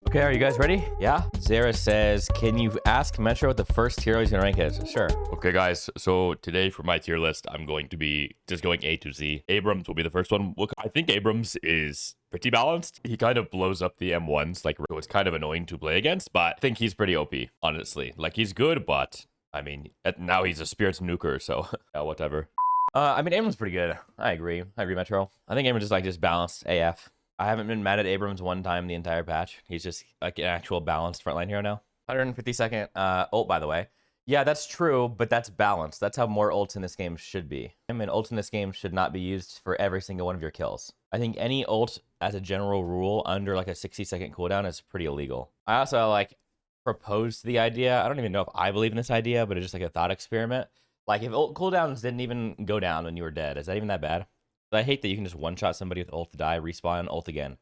Okay, are you guys ready? Yeah? Zara says, can you ask Metro what the first hero he's gonna rank is? Sure. Okay, guys, so today for my tier list, I'm going to be just going A to Z. Abraams will be the first one. Look, I think Abraams is pretty balanced. He kind of blows up the M1s, like, it was kind of annoying to play against, but I think he's pretty OP, honestly. Like, he's good, but, I mean, now he's a Spirits Nuker, so, yeah, whatever. I mean, Abrams pretty good. I agree, Metro. I think Abrams is like just balanced AF. I haven't been mad at Abrams one time the entire patch. He's just like an actual balanced frontline hero now. 152nd ult, by the way. Yeah, that's true, but that's balanced. That's how more ults in this game should be. I mean, ults in this game should not be used for every single one of your kills. I think any ult, as a general rule, under like a 60-second cooldown is pretty illegal. I also like proposed the idea. I don't even know if I believe in this idea, but it's just like a thought experiment. Like if ult cooldowns didn't even go down when you were dead, is that even that bad? But I hate that you can just one-shot somebody with ult to die, respawn, ult again.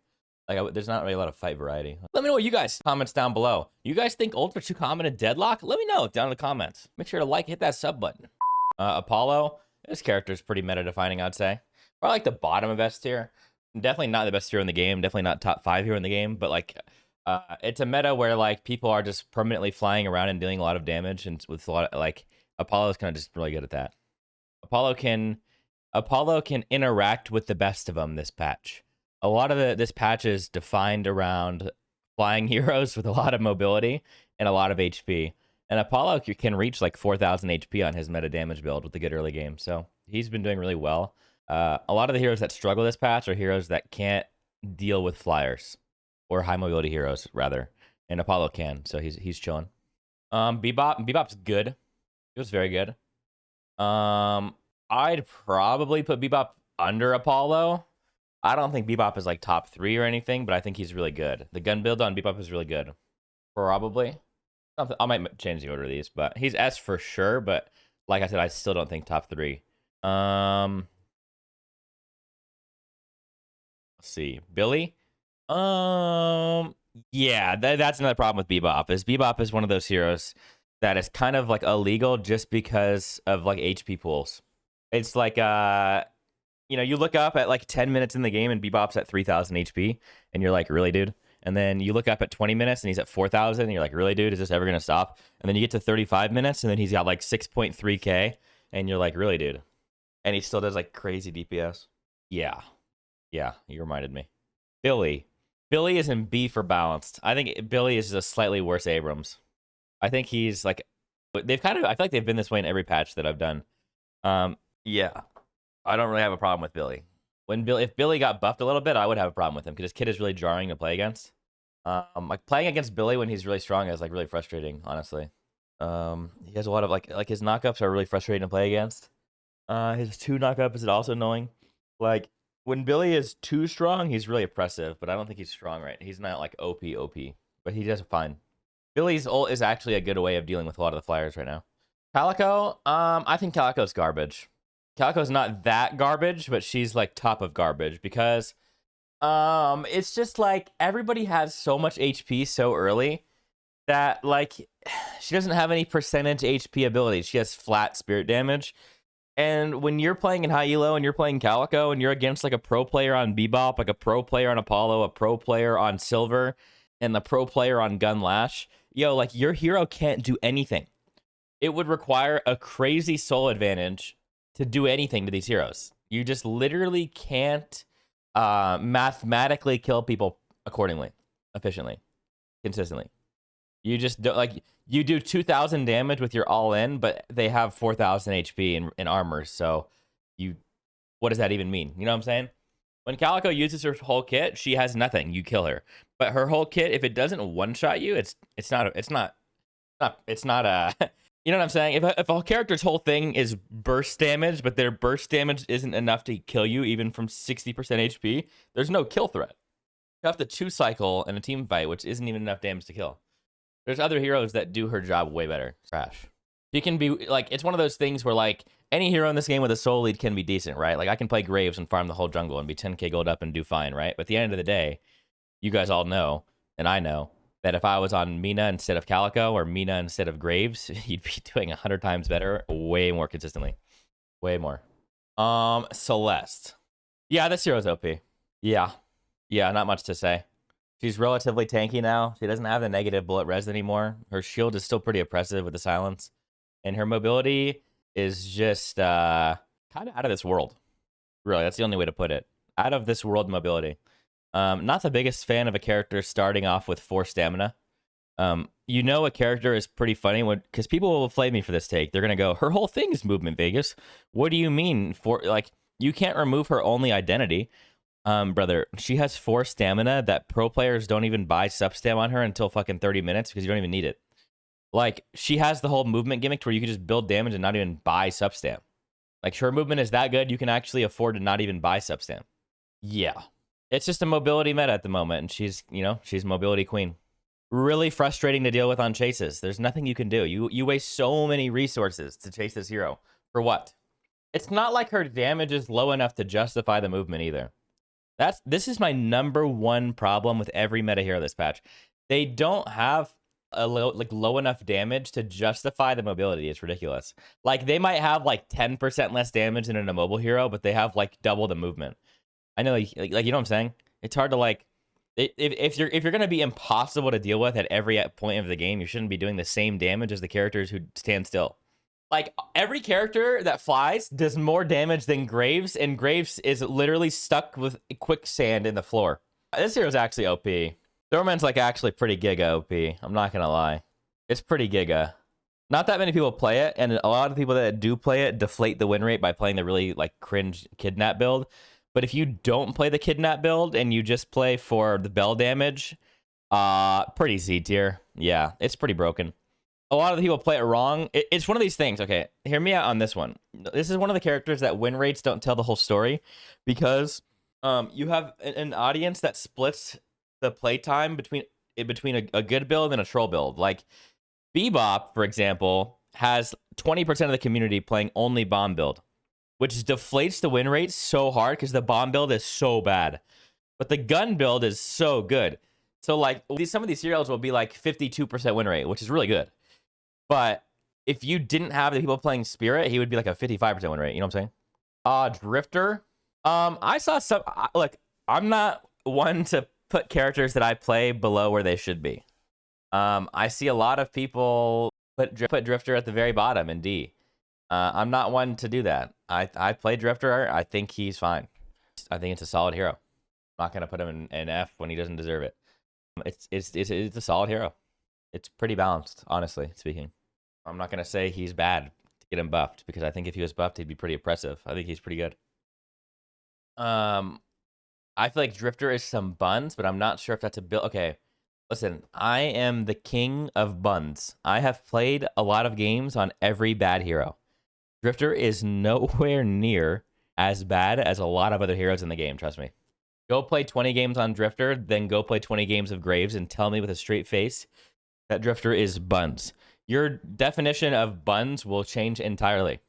Like, there's not really a lot of fight variety. Let me know what you guys comments down below. You guys think ults are too common in Deadlock? Let me know down in the comments. Make sure to like, hit that sub button. Apollo, this character is pretty meta-defining, I'd say. Probably like the bottom of S tier. Definitely not the best hero in the game. Definitely not top 5 hero in the game. But like, it's a meta where like people are just permanently flying around and dealing a lot of damage, and with a lot of like Apollo's kind of just really good at that. Apollo can interact with the best of them this patch. A lot of this patch is defined around flying heroes with a lot of mobility and a lot of HP. And Apollo can reach like 4,000 HP on his meta damage build with a good early game. So he's been doing really well. A lot of the heroes that struggle this patch are heroes that can't deal with flyers, or high mobility heroes rather. And Apollo can, so he's chilling. Bebop's good. It was very good. I'd probably put Bebop under Apollo. I don't think Bebop is like top 3 or anything, but I think he's really good. The gun build on Bebop is really good. Probably. I might change the order of these, but he's S for sure. But like I said, I still don't think top 3. Let's see. Billy? Yeah, that's another problem with Bebop. Bebop is one of those heroes that is kind of like illegal just because of like HP pools. It's like, you know, you look up at like 10 minutes in the game and Bebop's at 3,000 HP, and you're like, really, dude? And then you look up at 20 minutes and he's at 4,000, and you're like, really, dude? Is this ever going to stop? And then you get to 35 minutes and then he's got like 6.3k, and you're like, really, dude? And he still does like crazy DPS. Yeah, you reminded me. Billy is in B for balanced. I think Billy is a slightly worse Abrams. I think he's like, I feel like they've been this way in every patch that I've done. Yeah, I don't really have a problem with Billy. If Billy got buffed a little bit, I would have a problem with him, because his kid is really jarring to play against. Like playing against Billy when he's really strong is like really frustrating, honestly. He has a lot of like his knockups are really frustrating to play against. His 2 knockup is also annoying. Like when Billy is too strong, he's really oppressive, but I don't think he's strong, right? He's not like OP, but he does fine. Billy's ult is actually a good way of dealing with a lot of the flyers right now. Calico, I think Calico's garbage. Calico's not that garbage, but she's like top of garbage, because it's just like everybody has so much HP so early that like she doesn't have any percentage HP ability. She has flat spirit damage. And when you're playing in high elo and you're playing Calico and you're against like a pro player on Bebop, like a pro player on Apollo, a pro player on Silver, and the pro player on Gun Lash, yo, like your hero can't do anything. It would require a crazy soul advantage to do anything to these heroes. You just literally can't mathematically kill people accordingly, efficiently, consistently. You just don't, like, you do 2,000 damage with your all-in, but they have 4,000 HP in armor, so what does that even mean? You know what I'm saying? When Calico uses her whole kit, she has nothing. You kill her. But her whole kit, if it doesn't one-shot you, it's not you know what I'm saying? If a character's whole thing is burst damage, but their burst damage isn't enough to kill you even from 60% HP, there's no kill threat. You have to 2-cycle in a team fight, which isn't even enough damage to kill. There's other heroes that do her job way better. Trash. She can be, like, it's one of those things where, like, any hero in this game with a soul lead can be decent, right? Like, I can play Graves and farm the whole jungle and be 10k gold up and do fine, right? But at the end of the day, you guys all know, and I know, that if I was on Mina instead of Calico or Mina instead of Graves, you'd be doing 100 times better, way more consistently. Way more. Celeste. Yeah, this hero's OP. Yeah, not much to say. She's relatively tanky now. She doesn't have the negative bullet res anymore. Her shield is still pretty oppressive with the silence. And her mobility is just kind of out of this world. Really, that's the only way to put it. Out of this world mobility. Not the biggest fan of a character starting off with 4 stamina. You know a character is pretty funny because people will flame me for this take. They're gonna go, her whole thing is movement, Vegas. What do you mean? You can't remove her only identity. Brother, she has 4 stamina that pro players don't even buy sub-stam on her until fucking 30 minutes because you don't even need it. Like, she has the whole movement gimmick to where you can just build damage and not even buy sub-stam. Like, her movement is that good, you can actually afford to not even buy sub-stam. Yeah. It's just a mobility meta at the moment, and she's mobility queen. Really frustrating to deal with on chases. There's nothing you can do. You waste so many resources to chase this hero. For what? It's not like her damage is low enough to justify the movement either. This is my #1 problem with every meta hero this patch. They don't have a low enough damage to justify the mobility. It's ridiculous. Like, they might have like 10% less damage than an immobile hero, but they have like double the movement. I know, like you know what I'm saying? It's hard to like, if you're gonna be impossible to deal with at every point of the game, you shouldn't be doing the same damage as the characters who stand still. Like, every character that flies does more damage than Graves, and Graves is literally stuck with quicksand in the floor. This hero's actually OP. Doorman's like actually pretty giga OP. I'm not gonna lie. It's pretty giga. Not that many people play it, and a lot of people that do play it deflate the win rate by playing the really like cringe kidnap build. But if you don't play the kidnap build and you just play for the bell damage, pretty Z tier. Yeah, it's pretty broken. A lot of the people play it wrong. It's one of these things. Okay, hear me out on this one. This is one of the characters that win rates don't tell the whole story, because you have an audience that splits the playtime between a good build and a troll build. Like, Bebop, for example, has 20% of the community playing only bomb build, which deflates the win rate so hard because the bomb build is so bad. But the gun build is so good. So, like, some of these heroes will be like 52% win rate, which is really good. But if you didn't have the people playing Spirit, he would be like a 55% win rate. You know what I'm saying? Drifter. I saw some... Look, I'm not one to put characters that I play below where they should be. I see a lot of people put Drifter at the very bottom in D. I'm not one to do that. I play Drifter. I think he's fine. I think it's a solid hero. I'm not gonna put him in F when he doesn't deserve it. It's a solid hero. It's pretty balanced, honestly speaking. I'm not gonna say he's bad to get him buffed, because I think if he was buffed, he'd be pretty oppressive. I think he's pretty good. I feel like Drifter is some buns, but I'm not sure if that's a build. Okay, listen, I am the king of buns. I have played a lot of games on every bad hero. Drifter is nowhere near as bad as a lot of other heroes in the game, trust me. Go play 20 games on Drifter, then go play 20 games of Graves and tell me with a straight face that Drifter is buns. Your definition of buns will change entirely.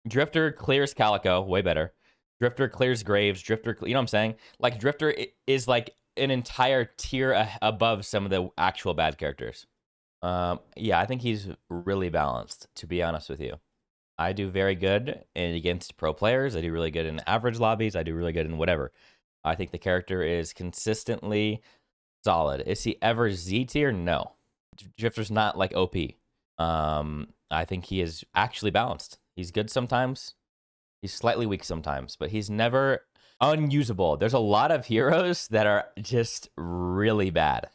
Drifter clears Calico, way better. Drifter clears Graves. Drifter, you know what I'm saying? Like, Drifter is like an entire tier above some of the actual bad characters. Yeah, I think he's really balanced, to be honest with you. I do very good against pro players. I do really good in average lobbies. I do really good in whatever. I think the character is consistently solid. Is he ever Z tier? No. Drifter's not like OP. I think he is actually balanced. He's good sometimes. He's slightly weak sometimes, but he's never unusable. There's a lot of heroes that are just really bad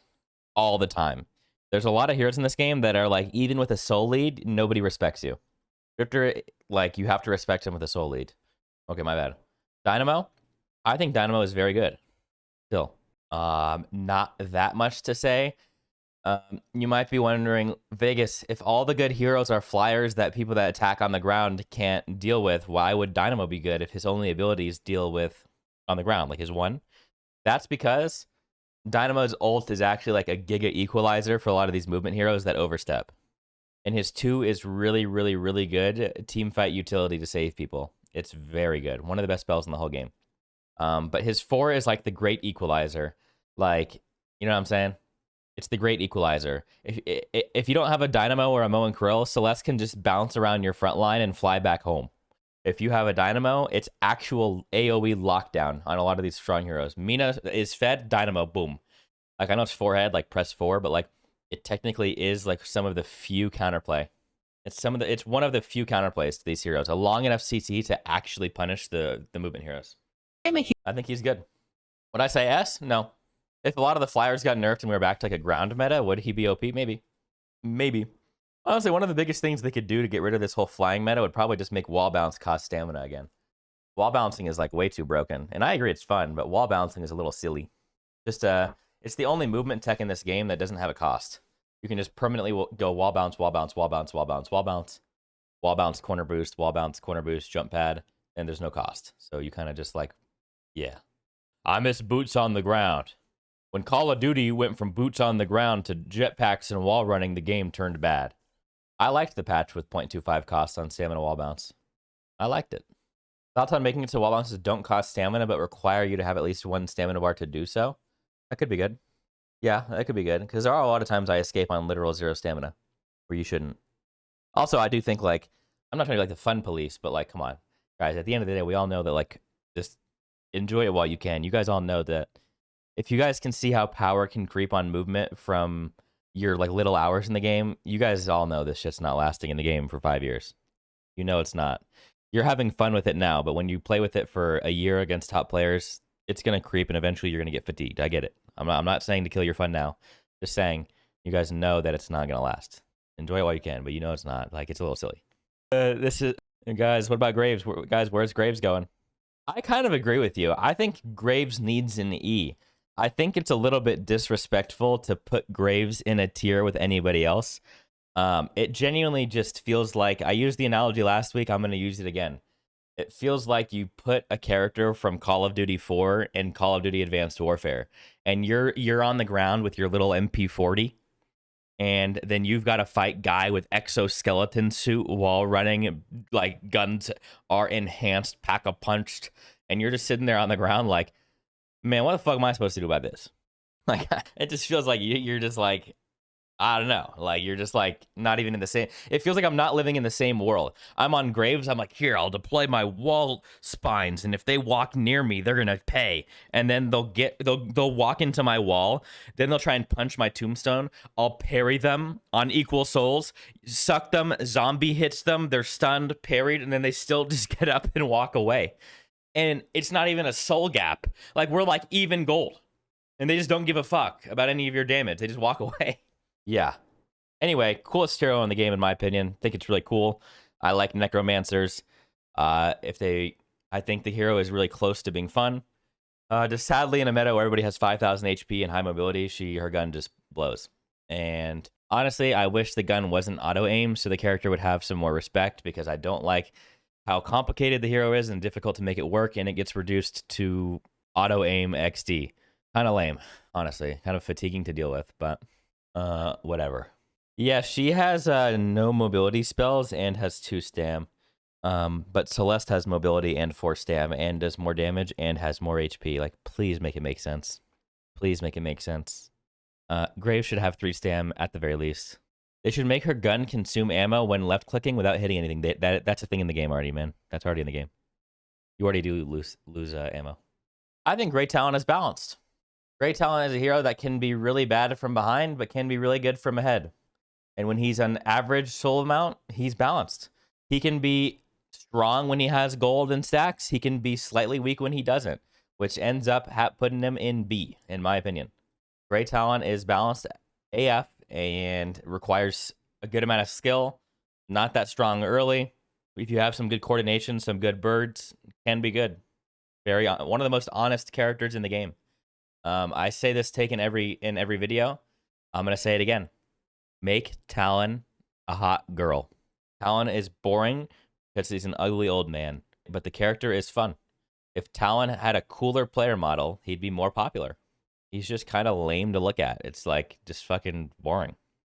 all the time. There's a lot of heroes in this game that are like, even with a soul lead, nobody respects you. Drifter, like, you have to respect him with a soul lead. Okay, my bad. Dynamo? I think Dynamo is very good. Still. Not that much to say. You might be wondering, Vegas, if all the good heroes are flyers that people that attack on the ground can't deal with, why would Dynamo be good if his only abilities deal with on the ground, like his one? That's because Dynamo's ult is actually like a giga equalizer for a lot of these movement heroes that overstep. And his 2 is really, really, really good teamfight utility to save people. It's very good. One of the best spells in the whole game. But his 4 is like the great equalizer. Like, you know what I'm saying? It's the great equalizer. If you don't have a Dynamo or a Mo and Krill, Celeste can just bounce around your front line and fly back home. If you have a Dynamo, it's actual AoE lockdown on a lot of these strong heroes. Mina is fed, Dynamo, boom. Like, I know it's forehead, like press 4, but like it technically is like some of the few counterplay. It's one of the few counterplays to these heroes. A long enough CC to actually punish the movement heroes. I think he's good. Would I say S? No. If a lot of the flyers got nerfed and we were back to like a ground meta, would he be OP? Maybe. Maybe. Honestly, one of the biggest things they could do to get rid of this whole flying meta would probably just make wall bounce cost stamina again. Wall bouncing is like way too broken. And I agree it's fun, but wall bouncing is a little silly. Just it's the only movement tech in this game that doesn't have a cost. You can just permanently go wall bounce, wall bounce, wall bounce, wall bounce, wall bounce, wall bounce, corner boost, wall bounce, corner boost, jump pad, and there's no cost. So you kind of just like, yeah. I miss boots on the ground. When Call of Duty went from boots on the ground to jetpacks and wall running, the game turned bad. I liked the patch with 0.25 cost on stamina wall bounce. I liked it. Thoughts on making it so wall bounces don't cost stamina but require you to have at least one stamina bar to do so? That could be good. Yeah, that could be good. Because there are a lot of times I escape on literal 0 stamina where you shouldn't. Also, I do think, like, I'm not trying to be like the fun police, but like, come on. Guys, at the end of the day, we all know that, like, just enjoy it while you can. You guys all know that if you guys can see how power can creep on movement from your, like, little hours in the game, you guys all know this shit's not lasting in the game for 5 years. You know it's not. You're having fun with it now, but when you play with it for a year against top players, it's going to creep, and eventually you're going to get fatigued. I get it. I'm not saying to kill your fun now. Just saying you guys know that it's not going to last. Enjoy it while you can, but you know it's not. Like, it's a little silly. This is... Guys, what about Graves? Guys, where's Graves going? I kind of agree with you. I think Graves needs an E. I think it's a little bit disrespectful to put Graves in a tier with anybody else. It genuinely just feels like... I used the analogy last week. I'm going to use it again. It feels like you put a character from Call of Duty 4 in Call of Duty Advanced Warfare, and you're on the ground with your little MP40, and then you've got to fight guy with exoskeleton suit while running, like guns are enhanced, pack-a-punched, and you're just sitting there on the ground like, man, what the fuck am I supposed to do about this? Like, it just feels like you're just like, I don't know. Like, you're just, like, not even in the same... It feels like I'm not living in the same world. I'm on Graves. I'm like, here, I'll deploy my wall spines, and if they walk near me, they're gonna pay. And then they'll walk into my wall. Then they'll try and punch my tombstone. I'll parry them on equal souls, suck them, zombie hits them, they're stunned, parried, and then they still just get up and walk away. And it's not even a soul gap. Like, we're, like, even gold. And they just don't give a fuck about any of your damage. They just walk away. Yeah. Anyway, coolest hero in the game, in my opinion. Think it's really cool. I like necromancers. I think the hero is really close to being fun. Just sadly, in a meta where everybody has 5,000 HP and high mobility, her gun just blows. And honestly, I wish the gun wasn't auto aim so the character would have some more respect, because I don't like how complicated the hero is and difficult to make it work, and it gets reduced to auto aim XD. Kind of lame, honestly. Kind of fatiguing to deal with, but whatever. Yeah, she has no mobility spells and has 2 stam. But Celeste has mobility and 4 stam and does more damage and has more HP. Like, please make it make sense. Please make it make sense. Graves should have 3 stam at the very least. They should make her gun consume ammo when left clicking without hitting anything. That's a thing in the game already, man. That's already in the game. You already do lose ammo. I think Great Talon is balanced. Great Talon is a hero that can be really bad from behind, but can be really good from ahead. And when he's an average soul amount, he's balanced. He can be strong when he has gold and stacks. He can be slightly weak when he doesn't, which ends up putting him in B, in my opinion. Great Talon is balanced AF and requires a good amount of skill. Not that strong early. If you have some good coordination, some good birds, can be good. One of the most honest characters in the game. I say this in every video. I'm going to say it again. Make Talon a hot girl. Talon is boring because he's an ugly old man, but the character is fun. If Talon had a cooler player model, he'd be more popular. He's just kind of lame to look at. It's like just fucking boring.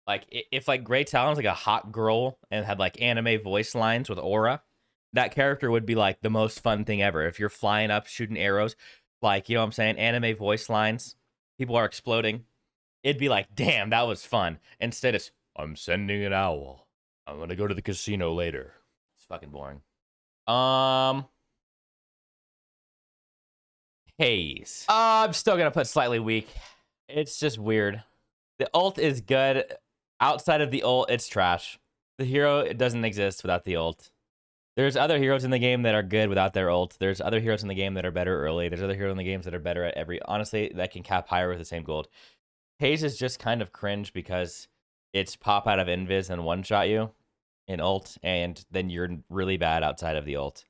Like, if like Great Talon's like a hot girl and had like anime voice lines with aura, that character would be like the most fun thing ever. If you're flying up, shooting arrows, like, you know what I'm saying? Anime voice lines. People are exploding. It'd be like, damn, that was fun. Instead, it's, I'm sending an owl. I'm going to go to the casino later. It's fucking boring. Haze. I'm still going to put slightly weak. It's just weird. The ult is good. Outside of the ult, it's trash. The hero, it doesn't exist without the ult. There's other heroes in the game that are good without their ult. There's other heroes in the game that are better early. There's other heroes in the games that are better at every... Honestly, that can cap higher with the same gold. Haze is just kind of cringe because it's pop out of invis and one-shot you in ult, and then you're really bad outside of the ult.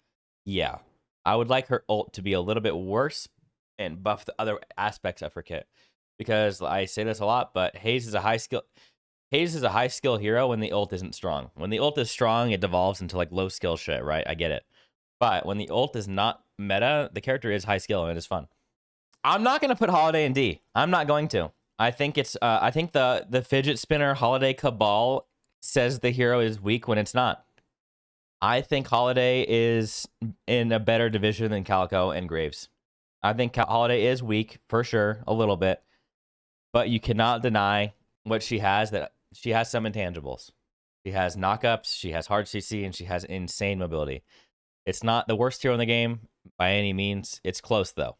Yeah. I would like her ult to be a little bit worse and buff the other aspects of her kit. Because I say this a lot, but Haze is a high skill hero when the ult isn't strong. When the ult is strong, it devolves into like low skill shit, right? I get it. But when the ult is not meta, the character is high skill and it is fun. I'm not gonna put Holliday in D. I'm not going to. I think it's I think the fidget spinner Holliday Cabal says the hero is weak when it's not. I think Holliday is in a better division than Calico and Graves. I think Holliday is weak for sure, a little bit. But you cannot deny what she has, that she has some intangibles. She has knockups, she has hard CC, and she has insane mobility. It's not the worst hero in the game by any means. It's close, though.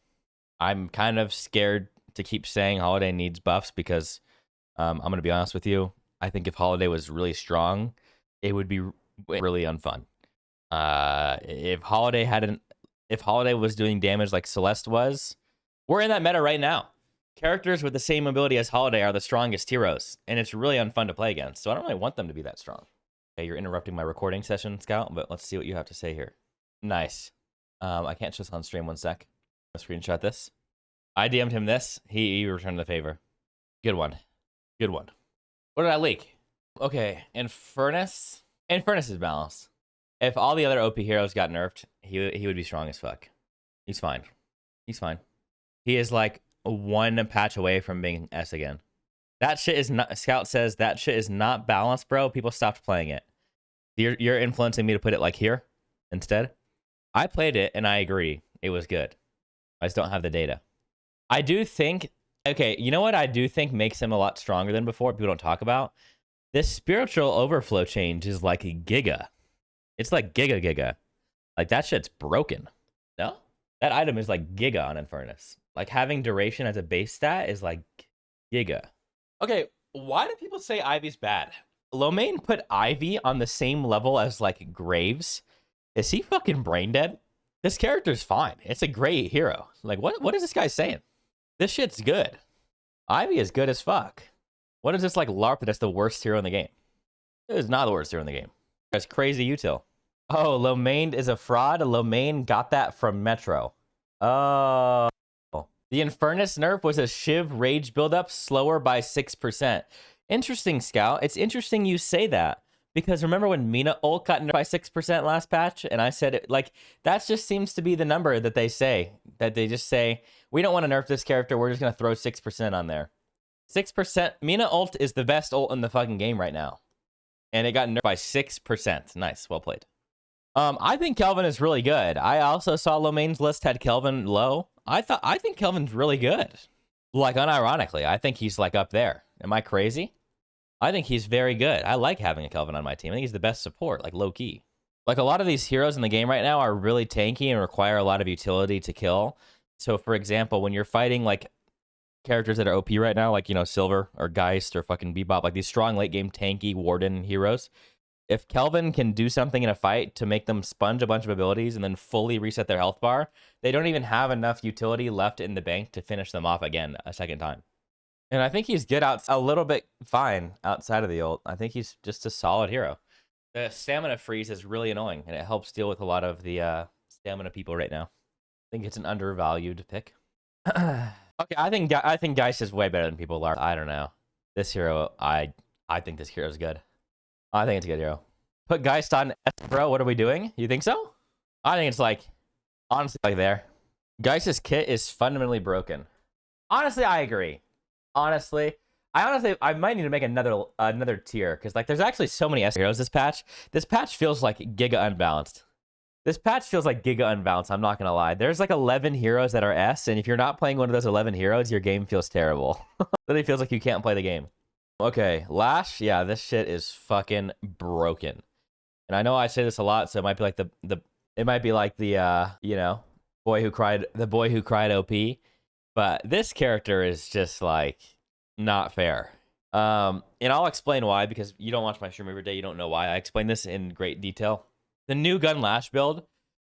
I'm kind of scared to keep saying Holliday needs buffs because I'm going to be honest with you. I think if Holliday was really strong, it would be really unfun. If Holliday was doing damage like Celeste was, we're in that meta right now. Characters with the same ability as Holliday are the strongest heroes, and it's really unfun to play against, so I don't really want them to be that strong. Okay, you're interrupting my recording session, Scout, but let's see what you have to say here. Nice. I can't show this on stream, 1 sec. I'll screenshot this. I DM'd him this. He returned the favor. Good one. Good one. What did I leak? Okay, Infernus. Infernus is balanced. If all the other OP heroes got nerfed, he would be strong as fuck. He's fine. He's fine. He is like 1 patch away from being S again. That shit is not... Scout says that shit is not balanced, bro. People stopped playing it. You're influencing me to put it like here instead. I played it, and I agree. It was good. I just don't have the data. I do think... Okay, you know what I do think makes him a lot stronger than before, people don't talk about? This spiritual overflow change is like a giga. It's like giga. Like, that shit's broken. No? That item is like giga on Infernus. Like, having duration as a base stat is like giga. Okay, why do people say Ivy's bad? Lomain put Ivy on the same level as, like, Graves. Is he fucking brain dead? This character's fine. It's a great hero. Like, what is this guy saying? This shit's good. Ivy is good as fuck. What is this, like, LARP that's the worst hero in the game? It is not the worst hero in the game. That's crazy util. Oh, Lomain is a fraud? Lomain got that from Metro. Oh. The Infernus nerf was a Shiv rage buildup slower by 6%. Interesting, Scout. It's interesting you say that. Because remember when Mina ult got nerfed by 6% last patch? And I said, it, like, that just seems to be the number that they say. That they just say, we don't want to nerf this character. We're just going to throw 6% on there. 6%. Mina ult is the best ult in the fucking game right now. And it got nerfed by 6%. Nice. Well played. I think Kelvin is really good. I also saw Lomain's list had Kelvin low. I think Kelvin's really good. Like, unironically, I think he's, like, up there. Am I crazy? I think he's very good. I like having a Kelvin on my team. I think he's the best support, like, low-key. Like, a lot of these heroes in the game right now are really tanky and require a lot of utility to kill. So, for example, when you're fighting, like, characters that are OP right now, like, you know, Silver or Geist or fucking Bebop, like, these strong late-game tanky Warden heroes, if Kelvin can do something in a fight to make them sponge a bunch of abilities and then fully reset their health bar, they don't even have enough utility left in the bank to finish them off again a second time. And I think he's good out a little bit fine outside of the ult. I think he's just a solid hero. The stamina freeze is really annoying, and it helps deal with a lot of the stamina people right now. I think it's an undervalued pick. Okay, I think Geist is way better than people are. I don't know. This hero, I think this hero is good. I think it's a good hero. Put Geist on S, bro. What are we doing? You think so? I think it's like, honestly, like there. Geist's kit is fundamentally broken. Honestly, I agree. Honestly, I might need to make another tier because like there's actually so many S heroes this patch. This patch feels like giga unbalanced. This patch feels like giga unbalanced. I'm not gonna lie. There's like 11 heroes that are S, and if you're not playing one of those 11 heroes, your game feels terrible. Literally feels like you can't play the game. Okay, Lash, yeah, this shit is fucking broken. And I know I say this a lot, so it might be like it might be like the you know, the boy who cried OP. But this character is just like not fair. And I'll explain why, because you don't watch my stream every day. You don't know why. I explain this in great detail. The new gun Lash build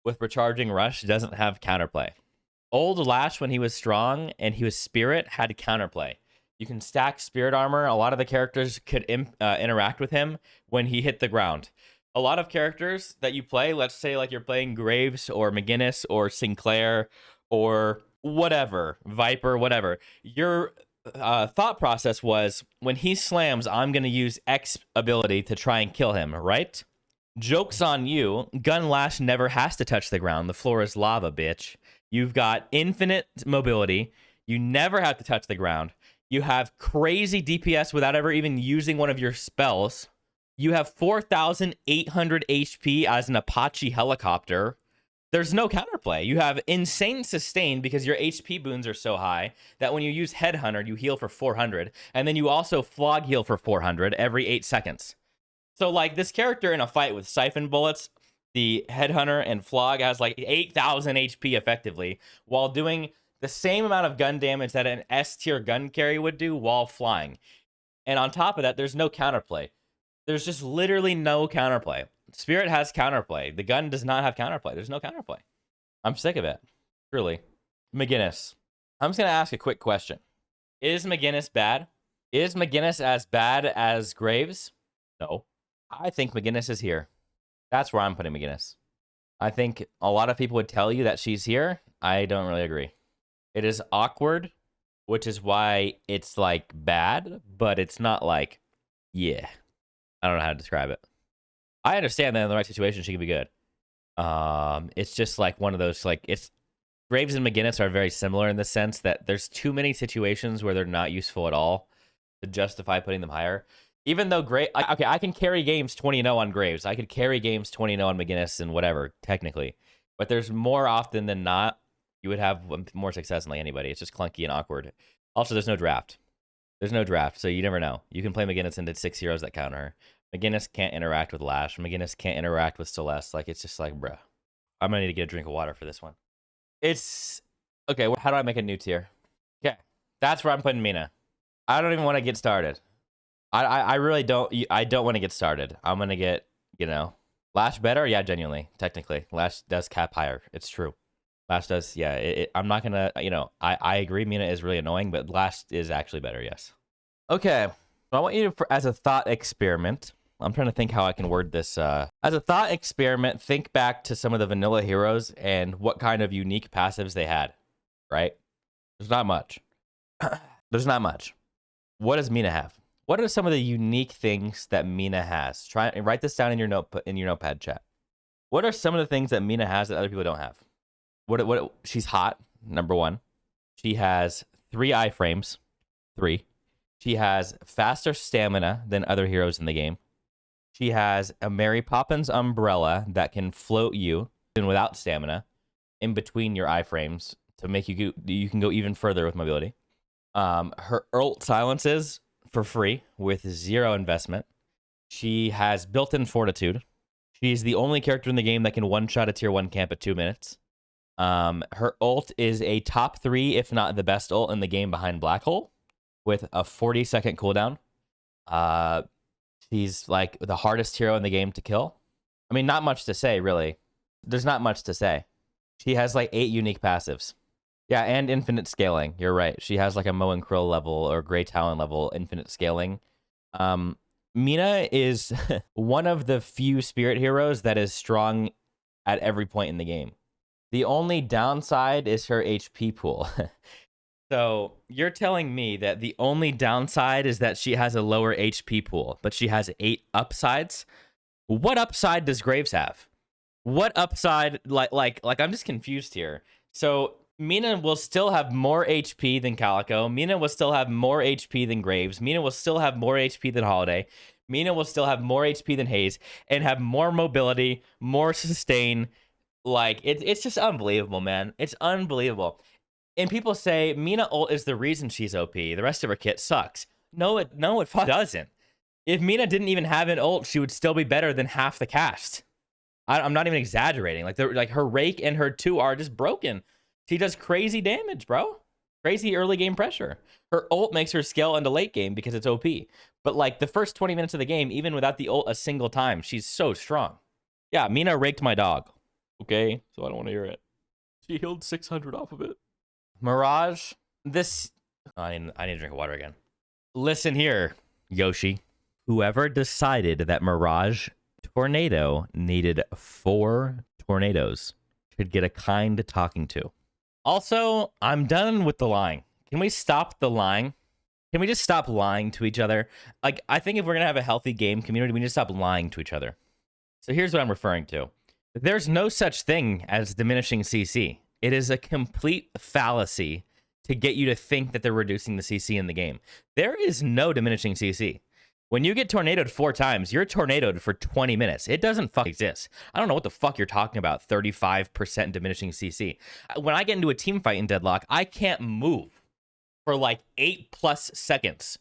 with recharging rush doesn't have counterplay. Old Lash, when he was strong and he was spirit, had counterplay. You can stack spirit armor. A lot of the characters could interact with him when he hit the ground. A lot of characters that you play, let's say like you're playing Graves or McGinnis or Sinclair or whatever, Vyper, whatever. Your thought process was, when he slams, I'm going to use X ability to try and kill him, right? Joke's on you. Gun Lash never has to touch the ground. The floor is lava, bitch. You've got infinite mobility. You never have to touch the ground. You have crazy DPS without ever even using one of your spells. You have 4,800 HP as an Apache helicopter. There's no counterplay. You have insane sustain because your HP boons are so high that when you use Headhunter, you heal for 400. And then you also flog heal for 400 every 8 seconds. So, like, this character in a fight with Siphon Bullets, the Headhunter and Flog has like 8,000 HP effectively, while doing the same amount of gun damage that an S tier gun carry would do while flying. And on top of that, there's no counterplay. There's just literally no counterplay. Spirit has counterplay. The gun does not have counterplay. There's no counterplay. I'm sick of it. Truly. McGinnis. I'm just going to ask a quick question. Is McGinnis bad? Is McGinnis as bad as Graves? No. I think McGinnis is here. That's where I'm putting McGinnis. I think a lot of people would tell you that she's here. I don't really agree. It is awkward, which is why it's like bad, but it's not like, yeah. I don't know how to describe it. I understand that in the right situation, she could be good. It's just like one of those, like, it's Graves and McGinnis are very similar in the sense that there's too many situations where they're not useful at all to justify putting them higher. Even though I can carry games 20-0 on Graves. I could carry games 20-0 on McGinnis and whatever, technically. But there's more often than not, you would have more success than like anybody. It's just clunky and awkward. Also, there's no draft. There's no draft, so you never know. You can play McGinnis into 6 heroes that counter her. McGinnis can't interact with Lash. McGinnis can't interact with Celeste. Like, it's just like, bruh. I'm gonna need to get a drink of water for this one. It's... Okay, how do I make a new tier? Okay, that's where I'm putting Mina. I don't even want to get started. I really don't. I don't want to get started. I'm gonna get, you know, Lash better. Yeah, genuinely, technically, Lash does cap higher. It's true. Lash does. Yeah, I'm not gonna. You know, I agree. Mina is really annoying, but Lash is actually better. Yes. Okay. So I want you to, as a thought experiment. I'm trying to think how I can word this. As a thought experiment, think back to some of the vanilla heroes and what kind of unique passives they had. Right? There's not much. There's not much. What does Mina have? What are some of the unique things that Mina has? Try and write this down in your notepad chat. What are some of the things that Mina has that other people don't have? What she's hot, number 1. She has 3 iframes. 3. She has faster stamina than other heroes in the game. She has a Mary Poppins umbrella that can float you, even without stamina, in between your iframes to make you can go even further with mobility. Her ult silences for free with 0 investment. She has built-in fortitude. She's the only character in the game that can one-shot a tier 1 camp at 2 minutes. Her ult is a top 3, if not the best ult in the game behind Black Hole, with a 40-second cooldown. She's like the hardest hero in the game to kill. I mean, not much to say, really. There's not much to say. She has like 8 unique passives. Yeah, and infinite scaling. You're right. She has like a Mo and Krill level or Grey Talon level infinite scaling. Mina is one of the few spirit heroes that is strong at every point in the game. The only downside is her HP pool. So you're telling me that the only downside is that she has a lower HP pool, but she has 8 upsides? What upside does Graves have? What upside? Like I'm just confused here. So Mina will still have more HP than Calico. Mina will still have more HP than Graves. Mina will still have more HP than Holliday. Mina will still have more HP than Haze and have more mobility, more sustain. Like, it's just unbelievable, man. It's unbelievable. And people say Mina ult is the reason she's OP. The rest of her kit sucks. No, it doesn't. If Mina didn't even have an ult, she would still be better than half the cast. I'm not even exaggerating. Like her rake and her 2 are just broken. She does crazy damage, bro. crazy early game pressure. Her ult makes her scale into late game because it's OP. But like the first 20 minutes of the game, even without the ult a single time, she's so strong. Yeah, Mina raked my dog. Okay, so I don't want to hear it. She healed 600 off of it. Mirage, this... Oh, I need to drink water again. Listen here, Yoshi. Whoever decided that Mirage Tornado needed 4 tornadoes should get a kind talking to. Also, I'm done with the lying. Can we stop the lying? Can we just stop lying to each other? Like, I think if we're going to have a healthy game community, we need to stop lying to each other. So here's what I'm referring to. There's no such thing as diminishing CC. It is a complete fallacy to get you to think that they're reducing the CC in the game. There is no diminishing CC. When you get tornadoed 4 times, you're tornadoed for 20 minutes. It doesn't fuck exist. I don't know what the fuck you're talking about, 35% diminishing CC. When I get into a team fight in Deadlock, I can't move for like 8+ seconds.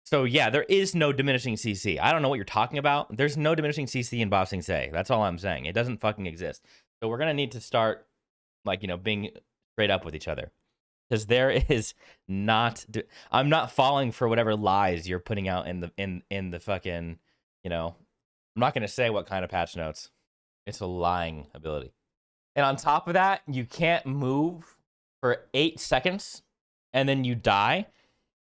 So yeah, there is no diminishing CC. I don't know what you're talking about. There's no diminishing CC in Boxing Say. That's all I'm saying. It doesn't fucking exist. So we're gonna need to start, like, you know, being straight up with each other. Because there is not... I'm not falling for whatever lies you're putting out in the fucking, you know... I'm not going to say what kind of patch notes. It's a lying ability. And on top of that, you can't move for 8 seconds, and then you die.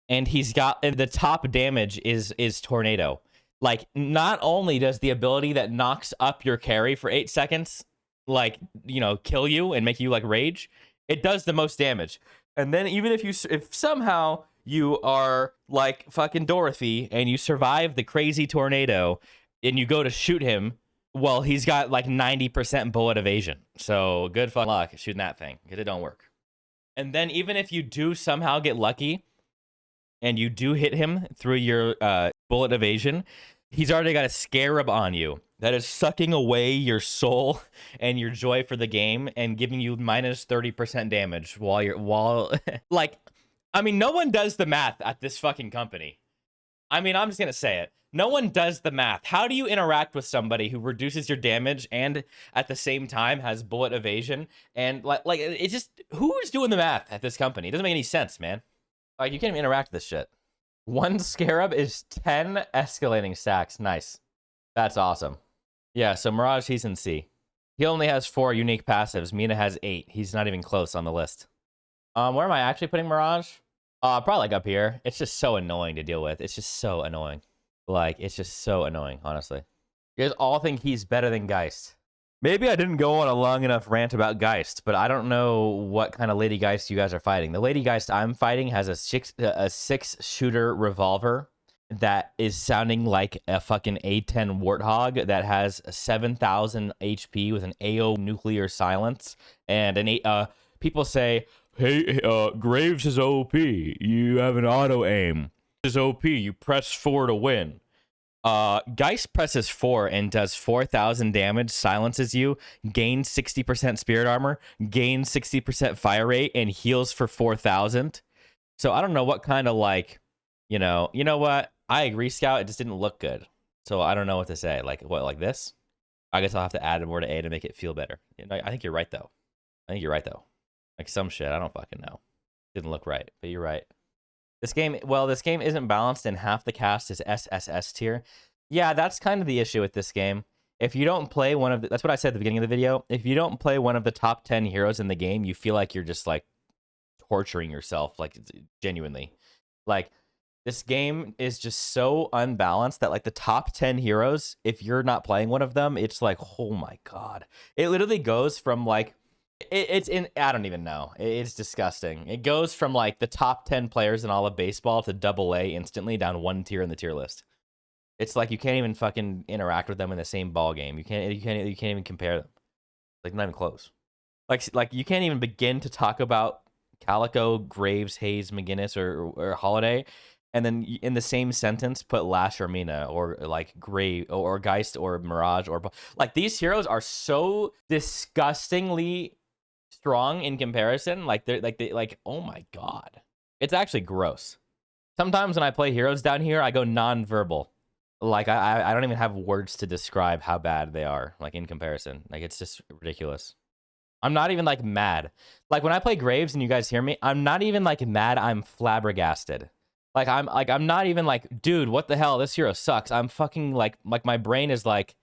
And he's got... And the top damage is Tornado. Like, not only does the ability that knocks up your carry for 8 seconds, like, you know, kill you and make you, like, rage, it does the most damage. And then even if somehow you are like fucking Dorothy and you survive the crazy tornado and you go to shoot him, well, he's got like 90% bullet evasion. So good fucking luck shooting that thing, because it don't work. And then even if you do somehow get lucky and you do hit him through your bullet evasion, he's already got a scarab on you that is sucking away your soul and your joy for the game and giving you minus 30% damage while like, I mean, no one does the math at this fucking company. I mean, I'm just gonna say it. No one does the math. How do you interact with somebody who reduces your damage and at the same time has bullet evasion? And like it's just, who's doing the math at this company? It doesn't make any sense, man. Like, you can't even interact with this shit. 1 scarab is 10 escalating stacks. Nice. That's awesome. Yeah, so Mirage, he's in C. He only has 4 unique passives. Mina has 8. He's not even close on the list. Where am I actually putting Mirage? Probably like up here. It's just so annoying to deal with. It's just so annoying. Like, it's just so annoying, honestly. You guys all think he's better than Geist. Maybe I didn't go on a long enough rant about Geist, but I don't know what kind of Lady Geist you guys are fighting. The Lady Geist I'm fighting has a 6-shooter revolver that is sounding like a fucking A10 Warthog that has 7,000 HP with an AO nuclear silence. And people say, hey, Graves is OP. You have an auto aim. This is OP. You press 4 to win. Geist presses 4 and does 4,000 damage, silences you, gains 60% spirit armor, gains 60% fire rate, and heals for 4,000. So I don't know what kind of, like, you know what? I agree, Scout. It just didn't look good. So I don't know what to say. Like, what, like this? I guess I'll have to add more to A to make it feel better. You know, I think you're right, though. Like some shit, I don't fucking know. Didn't look right, but you're right. This game isn't balanced, and half the cast is SSS tier. Yeah, that's kind of the issue with this game. If you don't play one of the... That's what I said at the beginning of the video. If you don't play one of the top 10 heroes in the game, you feel like you're just, like, torturing yourself, like, genuinely. Like, this game is just so unbalanced that, like, the top 10 heroes, if you're not playing one of them, it's like, oh my god. It literally goes from, like... I don't even know. It's disgusting. It goes from like the top 10 players in all of baseball to AA instantly down 1 tier in the tier list. It's like you can't even fucking interact with them in the same ball game. You can't even compare them. Like, not even close. Like you can't even begin to talk about Calico, Graves, Haze, McGinnis, or Holliday, and then in the same sentence put Lash or Mina or like Grave or Geist or Mirage or like, these heroes are so disgustingly strong in comparison. Like they're like oh my god, it's actually gross. Sometimes when I play heroes down here, I go non-verbal. Like I don't even have words to describe how bad they are, like, in comparison. Like, it's just ridiculous. I'm not even like mad. Like when I play Graves and you guys hear me, I'm not even like mad. I'm flabbergasted. I'm not even like, dude, what the hell? This hero sucks. I'm fucking like my brain is like,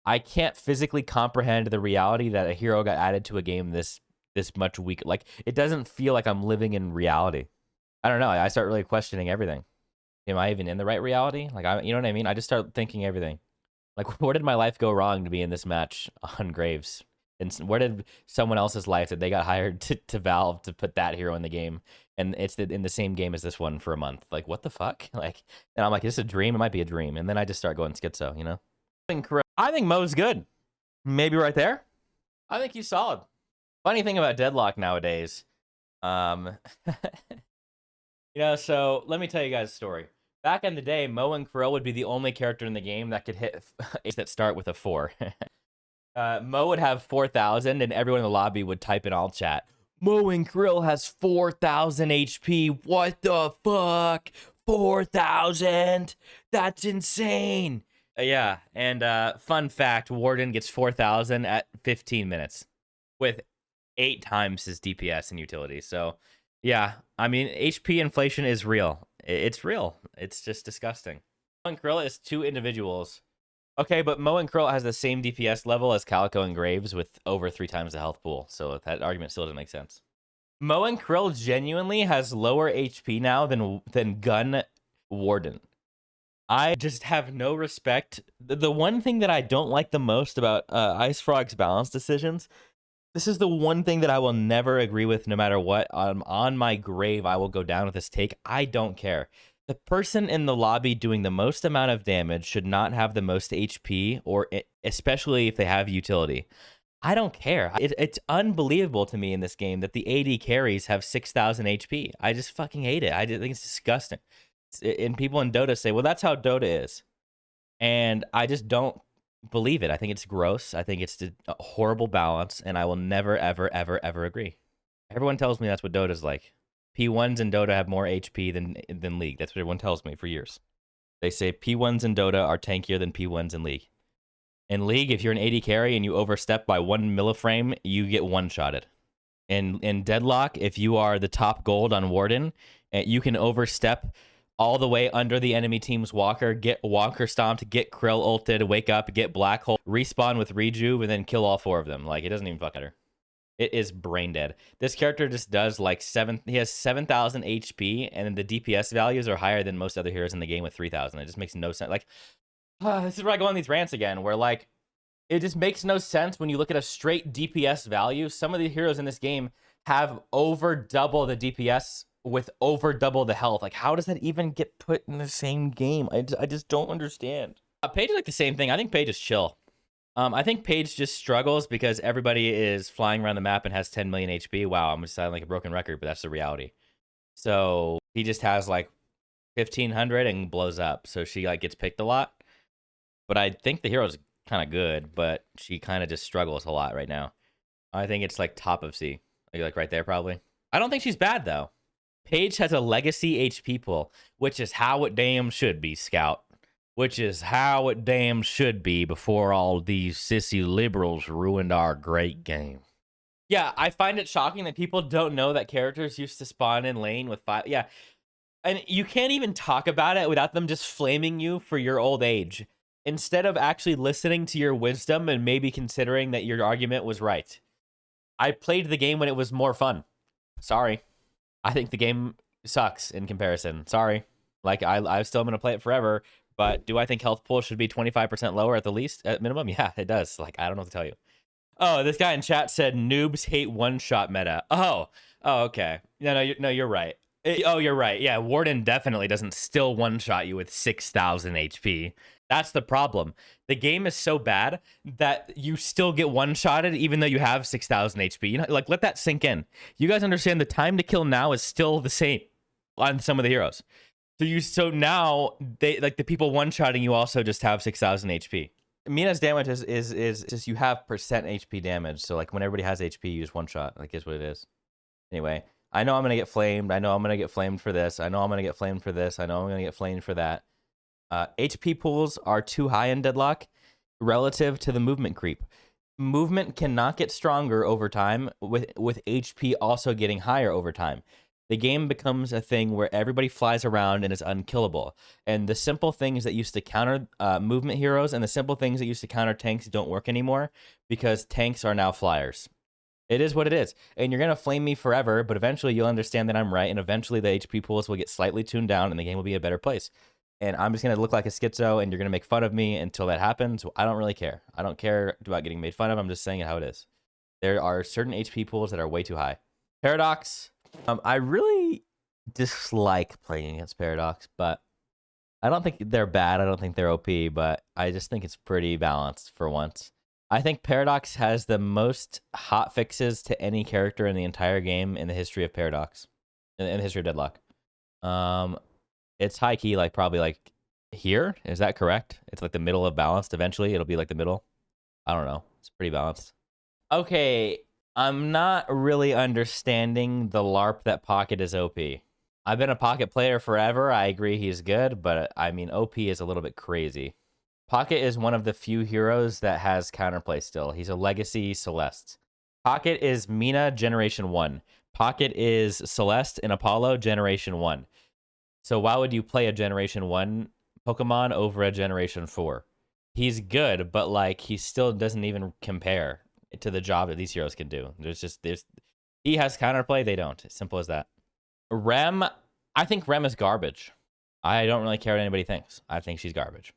I can't physically comprehend the reality that a hero got added to a game this much weak. Like it doesn't feel like I'm living in reality. I don't know. I start really questioning everything. Am I even in the right reality? Like you know what I mean? I just start thinking everything. Like where did my life go wrong to be in this match on Graves? And where did someone else's life that they got hired to Valve to put that hero in the game, and it's in the same game as this one for a month? Like what the fuck? Like, and I'm like, is this a dream? It might be a dream. And then I just start going schizo, you know? I think Mo's good. Maybe right there. I think he's solid. Funny thing about Deadlock nowadays, you know, so let me tell you guys a story. Back in the day, Mo and Krill would be the only character in the game that could hit that start with a 4. Mo would have 4,000, and everyone in the lobby would type in all chat, Mo and Krill has 4,000 HP. What the fuck? 4,000? That's insane. Yeah, and fun fact, Warden gets 4,000 at 15 minutes with 8 times his DPS and utility. So, yeah, I mean, HP inflation is real. It's real. It's just disgusting. Mo and Krill is 2 individuals. Okay, but Mo and Krill has the same DPS level as Calico and Graves with over 3 times the health pool. So that argument still doesn't make sense. Mo and Krill genuinely has lower HP now than Gun Warden. I just have no respect. The one thing that I don't like the most about Ice Frog's balance decisions, this is the one thing that I will never agree with no matter what. On my grave, I will go down with this take. I don't care. The person in the lobby doing the most amount of damage should not have the most HP, or especially if they have utility. I don't care. It's unbelievable to me in this game that the AD carries have 6,000 HP. I just fucking hate it. I just think it's disgusting. And people in Dota say, well, that's how Dota is. And I just don't believe it. I think it's gross. I think it's a horrible balance, and I will never, ever, ever, ever agree. Everyone tells me that's what Dota's like. P1s in Dota have more HP than League. That's what everyone tells me for years. They say P1s in Dota are tankier than P1s in League. In League, if you're an AD carry and you overstep by 1 milliframe, you get one-shotted. In Deadlock, if you are the top gold on Warden, you can overstep all the way under the enemy team's walker, get walker stomped, get Krill ulted, wake up, get black hole, respawn with rejuve, and then kill all 4 of them. Like, it doesn't even fuck matter. It is brain dead. This character just does like he has 7,000 HP, and the DPS values are higher than most other heroes in the game with 3,000. It just makes no sense. Like, this is where I go on these rants again, where like, it just makes no sense when you look at a straight DPS value. Some of the heroes in this game have over double the DPS with over double the health. Like, how does that even get put in the same game? I just don't understand. Paige is like the same thing. I think Paige is chill. I think Paige just struggles because everybody is flying around the map and has 10 million HP. Wow, I'm just sounding like a broken record, but that's the reality. So he just has like 1,500 and blows up. So she like gets picked a lot. But I think the hero's kind of good, but she kind of just struggles a lot right now. I think it's like top of C. Like right there probably. I don't think she's bad though. Paige has a legacy HP pool, which is how it damn should be, Scout. Which is how it damn should be before all these sissy liberals ruined our great game. Yeah, I find it shocking that people don't know that characters used to spawn in lane with 5. Yeah, and you can't even talk about it without them just flaming you for your old age. Instead of actually listening to your wisdom and maybe considering that your argument was right. I played the game when it was more fun. Sorry. I think the game sucks in comparison. Sorry. Like, I still am going to play it forever. But do I think health pool should be 25% lower at the least, at minimum? Yeah, it does. Like, I don't know what to tell you. Oh, this guy in chat said noobs hate one-shot meta. Oh, okay. No, you're right. You're right. Yeah, Warden definitely doesn't still one-shot you with 6,000 HP. That's the problem. The game is so bad that you still get one-shotted even though you have 6,000 HP. You know, like, let that sink in. You guys understand the time to kill now is still the same on some of the heroes. So now they like the people one-shotting you also just have 6,000 HP. Mina's damage is just you have percent HP damage. So like when everybody has HP, you just one shot. Like is what it is. Anyway, I know I'm gonna get flamed. I know I'm gonna get flamed for this. I know I'm gonna get flamed for this. I know I'm gonna get flamed for that. HP pools are too high in Deadlock relative to the movement creep. movement cannot get stronger over time with HP also getting higher over time. The game becomes a thing where everybody flies around and is unkillable. And the simple things that used to counter movement heroes and the simple things that used to counter tanks don't work anymore because tanks are now flyers. It is what it is. And you're going to flame me forever, but eventually you'll understand that I'm right, and eventually the HP pools will get slightly tuned down and the game will be a better place. And I'm just going to look like a schizo, and you're going to make fun of me until that happens. I don't really care. I don't care about getting made fun of. I'm just saying it how it is. There are certain HP pools that are way too high. Paradox. I really dislike playing against Paradox, but I don't think they're bad. I don't think they're OP, but I just think it's pretty balanced for once. I think Paradox has the most hot fixes to any character in the entire game in the history of Paradox, in the history of Deadlock. It's high key, like probably like here. Is that correct? It's like the middle of balanced. Eventually, it'll be like the middle. I don't know. It's pretty balanced. Okay, I'm not really understanding the LARP that Pocket is OP. I've been a Pocket player forever. I agree he's good, but I mean OP is a little bit crazy. Pocket is one of the few heroes that has counterplay still. He's a legacy Celeste. Pocket is Mina Generation 1. Pocket is Celeste and Apollo Generation 1. So why would you play a Generation 1 Pokemon over a Generation 4? He's good, but like he still doesn't even compare to the job that these heroes can do. He has counterplay, they don't. Simple as that. Rem, I think Rem is garbage. I don't really care what anybody thinks. I think she's garbage.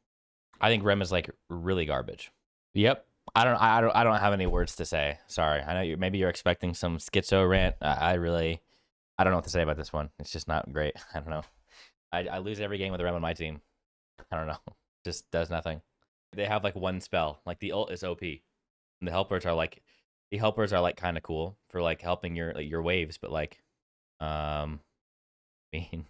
I think Rem is like really garbage. Yep. I don't have any words to say. Sorry. I know maybe you're expecting some schizo rant. I don't know what to say about this one. It's just not great. I don't know. I lose every game with Rem on my team. I don't know. Just does nothing. They have like one spell. Like the ult is OP. And the helpers are like kind of cool for like helping your waves, but like I mean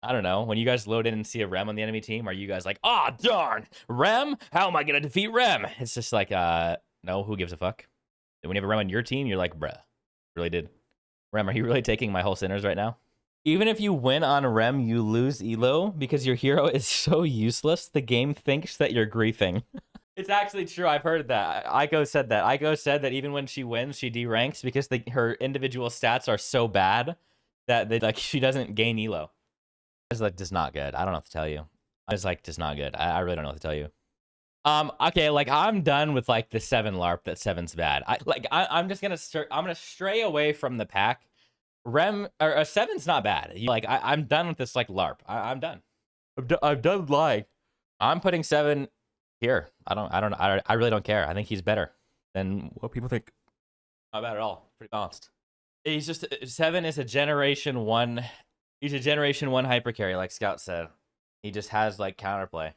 I don't know. When you guys load in and see a Rem on the enemy team, are you guys like, "Ah, oh, darn, Rem? How am I gonna defeat Rem?" It's just like, no, who gives a fuck? And when you have a Rem on your team, you're like, bruh, really did. Rem, are you really taking my whole sinners right now? Even if you win on Rem, you lose Elo because your hero is so useless. The game thinks that you're griefing. It's actually true. I've heard that. Aiko said that. Aiko said that even when she wins, she deranks because her individual stats are so bad that she doesn't gain Elo. It's like just not good. I don't know what to tell you. It's like just not good. I really don't know what to tell you. Okay, like I'm done with like the 7 LARP that 7's bad. I'm just gonna I'm gonna stray away from the pack. Rem or 7's not bad. I'm done with this like LARP. I'm done. I'm done lying. I'm putting 7 here. I really don't care. I think he's better than what people think. Not bad at all. Pretty balanced. He's just 7 is a Generation 1. He's a Generation 1 hyper carry, like Scout said. He just has like counterplay.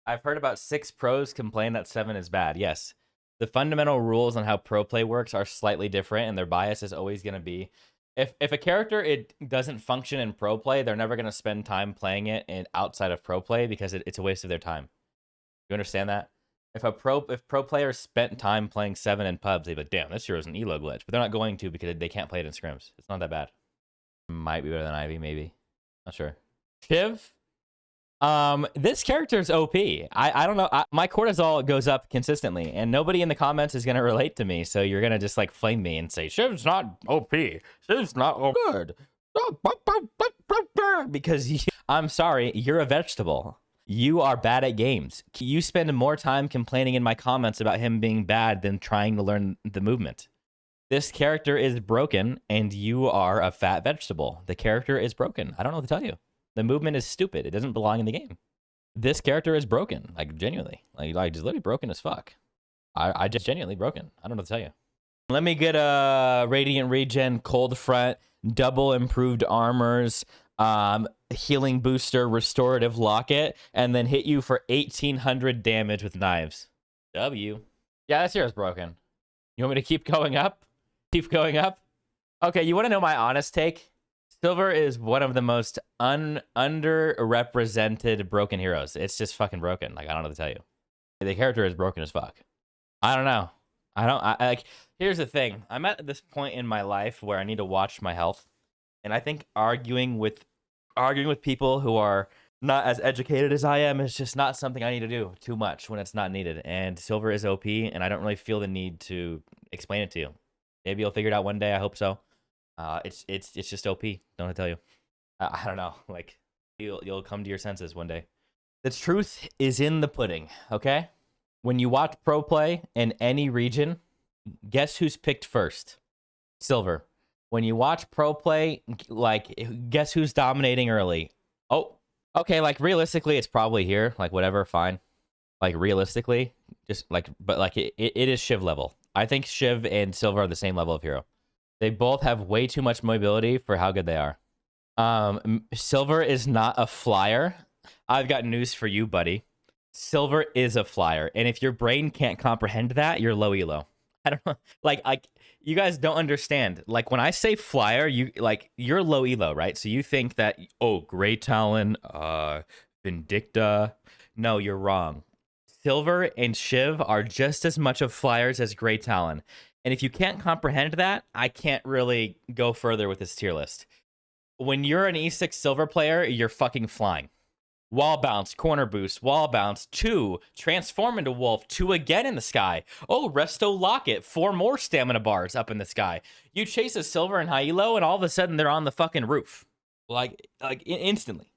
I've heard about 6 pros complain that 7 is bad. Yes. The fundamental rules on how pro play works are slightly different, and their bias is always going to be if a character it doesn't function in pro play, they're never going to spend time playing it outside of pro play because it's a waste of their time. You understand that? If pro players spent time playing 7 in pubs, they'd be like, damn, this hero's an elo glitch. But they're not going to because they can't play it in scrims. It's not that bad. Might be better than Ivy, maybe. Not sure. Shiv? This character is OP. I don't know. My cortisol goes up consistently, and nobody in the comments is going to relate to me, so you're going to just like flame me and say, Shiv's not OP. Shiv's not good. Because I'm sorry, you're a vegetable. You are bad at games. You spend more time complaining in my comments about him being bad than trying to learn the movement. This character is broken, and you are a fat vegetable. The character is broken. I don't know what to tell you. The movement is stupid. It doesn't belong in the game. This character is broken, like genuinely. Like just literally broken as fuck. I just genuinely broken. I don't know what to tell you. Let me get a Radiant Regen, Cold Front, double improved armors, healing booster, restorative locket, and then hit you for 1800 damage with knives. W. Yeah, this hero's broken. You want me to keep going up? Keep going up? Okay, you want to know my honest take? Silver is one of the most underrepresented broken heroes. It's just fucking broken. Like, I don't know what to tell you. The character is broken as fuck. I don't know. Here's the thing. I'm at this point in my life where I need to watch my health. And I think arguing with people who are not as educated as I am. It's just not something I need to do too much when it's not needed. And silver is OP, and I don't really feel the need to explain it to you. Maybe you'll figure it out one day. I hope so. It's just OP. Don't I tell you? I don't know. Like you'll come to your senses one day. The truth is in the pudding. Okay. When you watch pro play in any region, guess who's picked first? Silver. When you watch pro play, like guess who's dominating early? Oh, okay. Like realistically, it's probably here. Like whatever, fine. Like realistically, just like, but like it is Shiv level. I think Shiv and Silver are the same level of hero. They both have way too much mobility for how good they are. Silver is not a flyer. I've got news for you, buddy. Silver is a flyer, and if your brain can't comprehend that, you're low elo. I don't know. Like you guys don't understand. Like when I say flyer, you're low elo, right? So you think that Grey Talon, Vindicta. No, you're wrong. Silver and Shiv are just as much of flyers as Grey Talon. And if you can't comprehend that, I can't really go further with this tier list. When you're an E6 Silver player, you're fucking flying. Wall bounce, corner boost, wall bounce, 2, transform into wolf, 2 again in the sky. Oh, resto locket, 4 more stamina bars up in the sky. You chase a Silver and high elo, and all of a sudden they're on the fucking roof. Like instantly.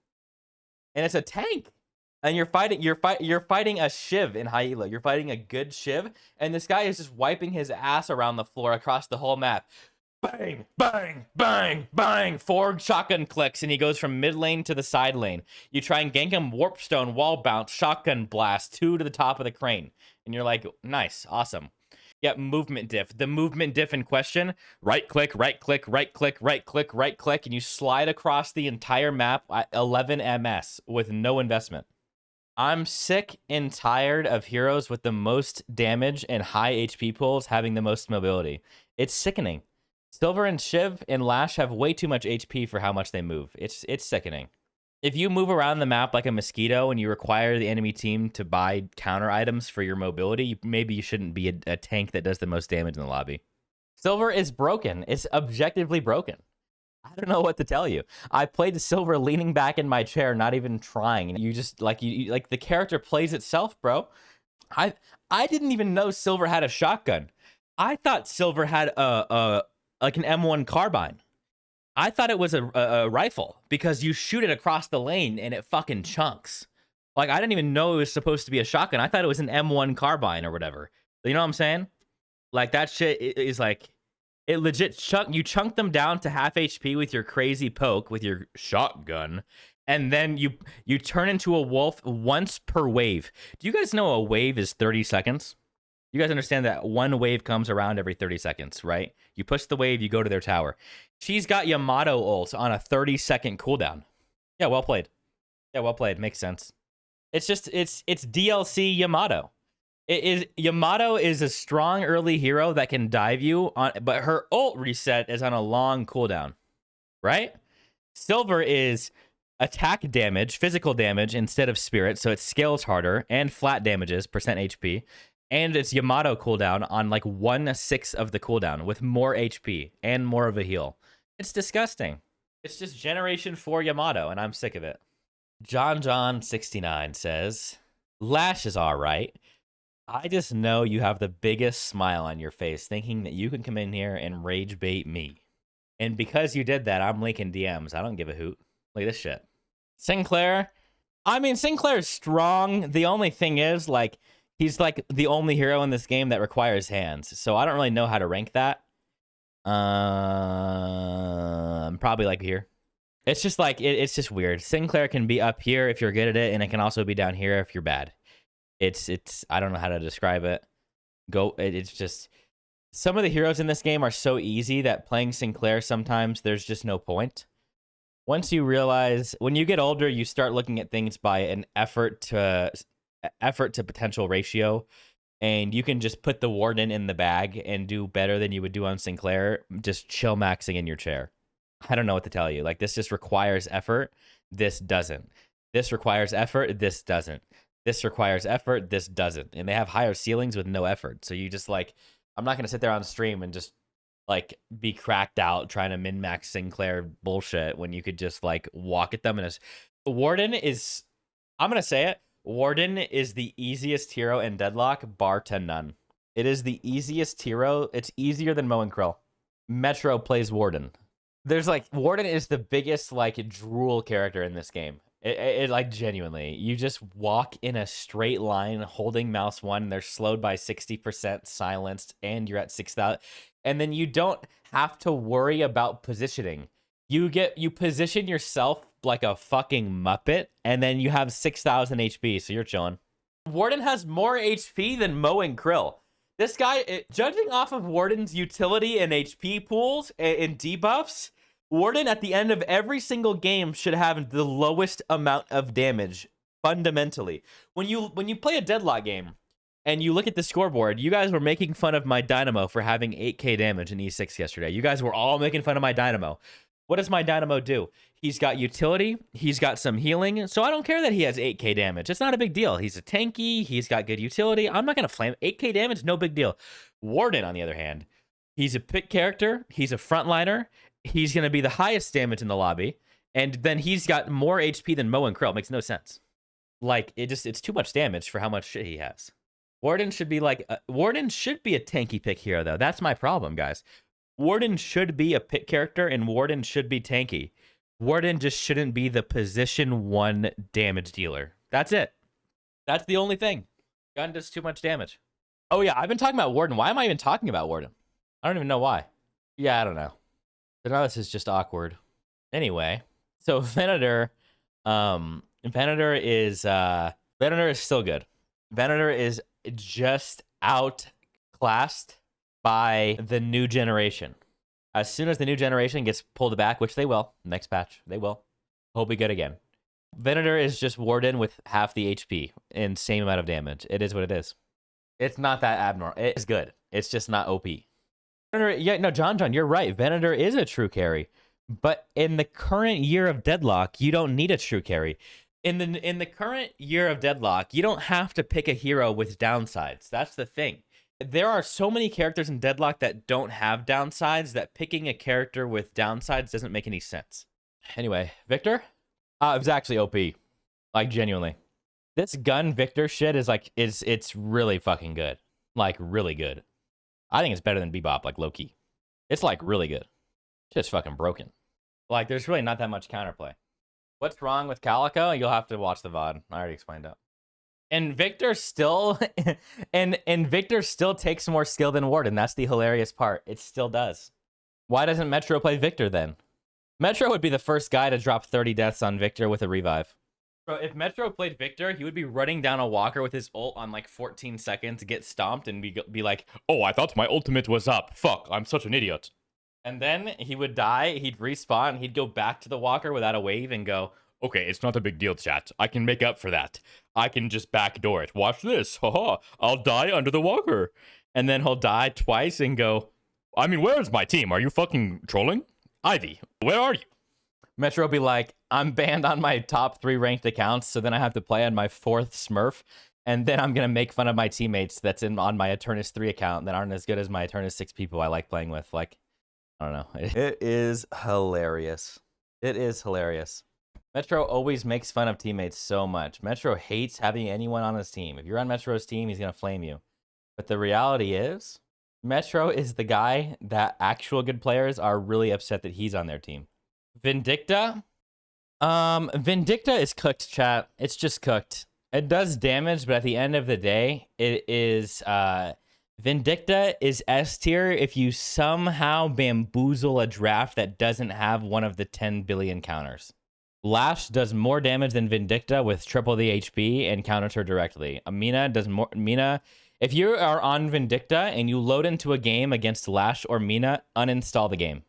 And it's a tank. And you're fighting a Shiv in high elo. You're fighting a good Shiv, and this guy is just wiping his ass around the floor across the whole map. Bang, bang, bang, bang. 4 shotgun clicks, and he goes from mid lane to the side lane. You try and gank him, warp stone, wall bounce, shotgun blast, 2 to the top of the crane. And you're like, nice, awesome. Yep, movement diff. The movement diff in question, right click, right click, right click, right click, right click, and you slide across the entire map at 11 MS with no investment. I'm sick and tired of heroes with the most damage and high HP pools having the most mobility. It's sickening. Silver and Shiv and Lash have way too much HP for how much they move. It's sickening. If you move around the map like a mosquito and you require the enemy team to buy counter items for your mobility, maybe you shouldn't be a tank that does the most damage in the lobby. Silver is broken. It's objectively broken. I don't know what to tell you. I played Silver leaning back in my chair, not even trying. You just like like the character plays itself, bro. I didn't even know Silver had a shotgun. I thought Silver had like an M1 carbine. I thought it was a rifle because you shoot it across the lane and it fucking chunks. Like I didn't even know it was supposed to be a shotgun. I thought it was an M1 carbine or whatever. You know what I'm saying? Like that shit is like. It legit you chunk them down to half HP with your crazy poke with your shotgun, and then you turn into a wolf once per wave. Do you guys know a wave is 30 seconds? You guys understand that one wave comes around every 30 seconds, right? You push the wave, you go to their tower. She's got Yamato ult on a 30-second cooldown. Yeah, well played. Yeah, well played. Makes sense. It's just it's DLC Yamato. Yamato is a strong early hero that can dive you on, but her ult reset is on a long cooldown, right? Silver is attack damage, physical damage instead of spirit, so it scales harder, and flat damages, percent HP, and it's Yamato cooldown on like 1/6 of the cooldown with more HP and more of a heal. It's disgusting. It's just Generation 4 Yamato, and I'm sick of it. John69 says, Lash is alright. I just know you have the biggest smile on your face thinking that you can come in here and rage bait me. And because you did that, I'm linking DMs. I don't give a hoot. Look at this shit. Sinclair. I mean, Sinclair's strong. The only thing is, like, he's like the only hero in this game that requires hands. So I don't really know how to rank that. I'm probably like here. It's just like, it's just weird. Sinclair can be up here if you're good at it, and it can also be down here if you're bad. It's I don't know how to describe it. It's just some of the heroes in this game are so easy that playing Sinclair sometimes there's just no point. Once you realize, when you get older, you start looking at things by an effort to potential ratio, and you can just put the Warden in the bag and do better than you would do on Sinclair, just chill maxing in your chair. I don't know what to tell you. Like, this just requires effort. This doesn't. This requires effort. This doesn't. This requires effort, this doesn't. And they have higher ceilings with no effort. So you just like, I'm not going to sit there on stream and just like be cracked out trying to min-max Sinclair bullshit when you could just like walk at them and Warden is, I'm going to say it, Warden is the easiest hero in Deadlock, bar to none. It is the easiest hero. It's easier than Mo and Krill. Metro plays Warden. There's like, Warden is the biggest like drool character in this game. It like genuinely, you just walk in a straight line holding mouse 1. They're slowed by 60%, silenced, and you're at 6,000. And then you don't have to worry about positioning. You position yourself like a fucking Muppet, and then you have 6,000 HP, so you're chilling. Warden has more HP than Mo and Krill. This guy, judging off of Warden's utility and HP pools and debuffs, Warden at the end of every single game should have the lowest amount of damage, fundamentally. When you play a Deadlock game and you look at the scoreboard, you guys were making fun of my Dynamo for having 8k damage in E6 yesterday. You guys were all making fun of my Dynamo. What does my Dynamo do? He's got utility, he's got some healing, so I don't care that he has 8k damage. It's not a big deal. He's a tanky, he's got good utility. I'm not going to flame 8k damage, no big deal. Warden, on the other hand, he's a pick character, he's a frontliner, he's going to be the highest damage in the lobby, and then he's got more HP than Mo and Krill. Makes no sense. Like, it's too much damage for how much shit he has. Warden should be like, Warden should be a tanky pick hero, though. That's my problem, guys. Warden should be a pick character, and Warden should be tanky. Warden just shouldn't be the position 1 damage dealer. That's it. That's the only thing. Gun does too much damage. Oh, yeah, I've been talking about Warden. Why am I even talking about Warden? I don't even know why. Yeah, I don't know. So now this is just awkward. Anyway, so Venator, Venator is still good. Venator is just outclassed by the new generation. As soon as the new generation gets pulled back, which they will, next patch, they will, he'll be good again. Venator is just Warden with half the HP and same amount of damage. It is what it is. It's not that abnormal. It's good. It's just not OP. Venator, yeah, no, John, you're right. Venator is a true carry. But in the current year of Deadlock, you don't need a true carry. In the current year of Deadlock, you don't have to pick a hero with downsides. That's the thing. There are so many characters in Deadlock that don't have downsides that picking a character with downsides doesn't make any sense. Anyway, Victor? It was actually OP. Like, genuinely. This gun Victor shit is like, it's really fucking good. Like, really good. I think it's better than Bebop, like, low-key. It's, like, really good. Just fucking broken. Like, there's really not that much counterplay. What's wrong with Calico? You'll have to watch the VOD. I already explained it. And Victor still and Victor still takes more skill than Warden. That's the hilarious part. It still does. Why doesn't Metro play Victor then? Metro would be the first guy to drop 30 deaths on Victor with a revive. Bro, if Metro played Victor, he would be running down a walker with his ult on like 14 seconds, get stomped, and be like, Oh, I thought my ultimate was up. Fuck, I'm such an idiot. And then he would die, he'd respawn, he'd go back to the walker without a wave and go, Okay, it's not a big deal, chat. I can make up for that. I can just backdoor it. Watch this. Haha, I'll die under the walker. And then he'll die twice and go, I mean, where is my team? Are you fucking trolling? Ivy, where are you? Metro will be like, I'm banned on my top 3 ranked accounts, so then I have to play on my 4th Smurf, and then I'm going to make fun of my teammates that's on my Eternus 3 account that aren't as good as my Eternus 6 people I like playing with. Like, I don't know. It is hilarious. It is hilarious. Metro always makes fun of teammates so much. Metro hates having anyone on his team. If you're on Metro's team, he's going to flame you. But the reality is, Metro is the guy that actual good players are really upset that he's on their team. Vindicta? Vindicta is cooked, chat. It's just cooked. It does damage, but at the end of the day, it is, Vindicta is S tier if you somehow bamboozle a draft that doesn't have one of the 10 billion counters. Lash does more damage than Vindicta with triple the HP and counters her directly. Mina does more. Mina, if you are on Vindicta and you load into a game against Lash or Mina, uninstall the game.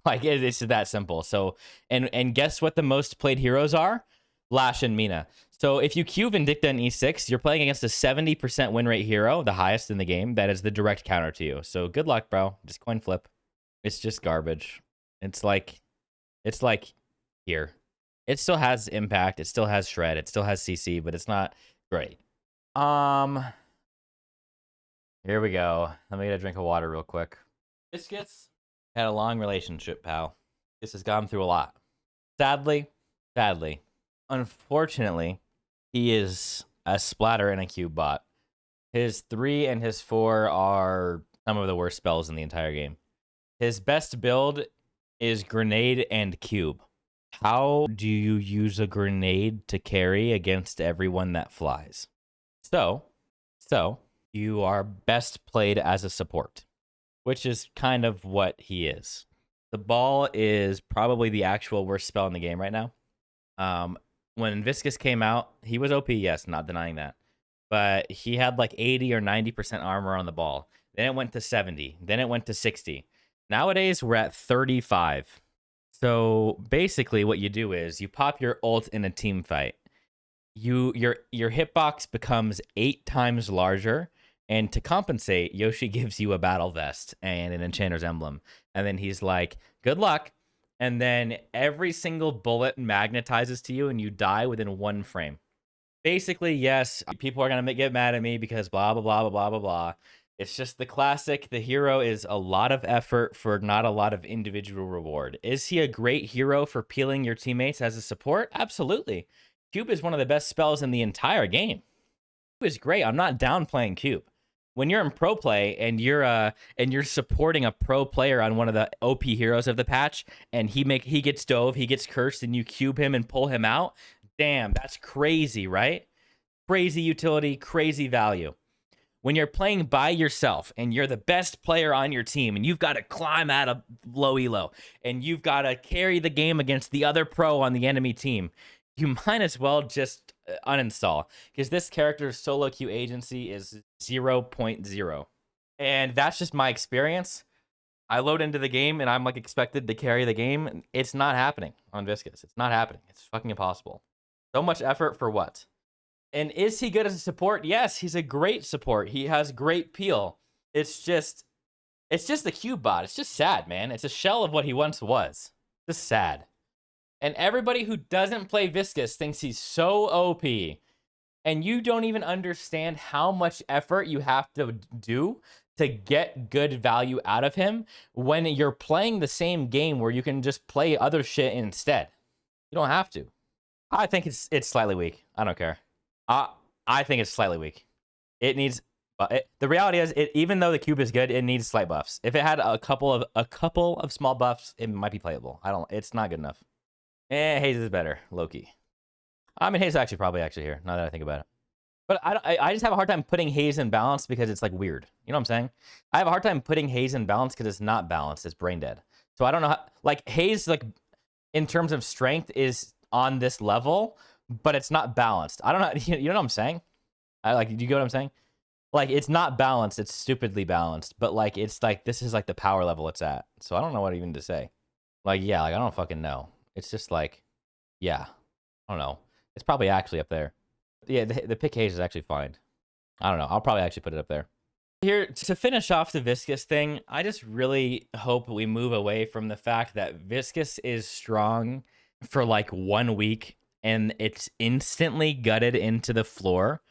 Like, it's that simple. So, and guess what the most played heroes are? Lash and Mina. So if you queue Vindicta in E6, you're playing against a 70% win rate hero, the highest in the game, that is the direct counter to you. So good luck, bro. Just coin flip. It's just garbage. It's like here. It still has impact. It still has shred. It still has CC, but it's not great. Here we go. Let me get a drink of water real quick. Viscous had a long relationship, pal. This has gone through a lot. Sadly, Unfortunately, he is a splatter and a cube bot. His 3 and his 4 are some of the worst spells in the entire game. His best build is grenade and cube. How do you use a grenade to carry against everyone that flies? So you are best played as a support, which is kind of what he is. The ball is probably the actual worst spell in the game right now. When Viscous came out, he was OP, yes, not denying that. But he had like 80 or 90% armor on the ball. Then it went to 70. Then it went to 60. Nowadays, we're at 35. So basically what you do is you pop your ult in a team fight. Your hitbox becomes 8 times larger. And to compensate, Yoshi gives you a battle vest and an enchanter's emblem. And then he's like, good luck. And then every single bullet magnetizes to you and you die within 1 frame. Basically, yes, people are going to get mad at me because blah, blah, blah, blah, blah, blah, blah. It's just the classic. The hero is a lot of effort for not a lot of individual reward. Is he a great hero for peeling your teammates as a support? Absolutely. Cube is one of the best spells in the entire game. Cube is great. I'm not downplaying Cube. When you're in pro play and you're supporting a pro player on one of the OP heroes of the patch, and he gets dove, he gets cursed, and you cube him and pull him out, damn, that's crazy, right? Crazy utility, crazy value. When you're playing by yourself and you're the best player on your team and you've got to climb out of low elo and you've got to carry the game against the other pro on the enemy team, you might as well just uninstall, because this character's solo queue agency is 0.0. And that's just my experience. I load into the game and I'm like expected to carry the game. It's not happening on Viscous. It's not happening. It's fucking impossible. So much effort for what? And is he good as a support? Yes, he's a great support. He has great peel. It's just the cube bot. It's just sad, man. It's a shell of what he once was. Just sad. And everybody who doesn't play Viscous thinks he's so OP. And you don't even understand how much effort you have to do to get good value out of him when you're playing the same game where you can just play other shit instead. You don't have to. I think it's slightly weak. I don't care. I think it's slightly weak. It needs. The reality is, even though the cube is good, it needs slight buffs. If it had a couple of small buffs, it might be playable. It's not good enough. Haze is better, Loki. I mean, Haze is actually probably here. Now that I think about it, but I just have a hard time putting Haze in balance because it's like weird. You know what I'm saying? I have a hard time putting Haze in balance because it's not balanced. It's brain dead. So I don't know how. Like Haze, like in terms of strength, is on this level, but it's not balanced. I don't know. You know what I'm saying? Do you get what I'm saying? Like, it's not balanced. It's stupidly balanced. But, like, it's like, this is, like, the power level it's at. So I don't know what even to say. Like, yeah, like, I don't fucking know. It's just, like, yeah. I don't know. It's probably actually up there. Yeah, the pick Haze is actually fine. I don't know. I'll probably actually put it up there. Here, to finish off the Viscous thing, I just really hope we move away from the fact that Viscous is strong for, like, 1 week and it's instantly gutted into the floor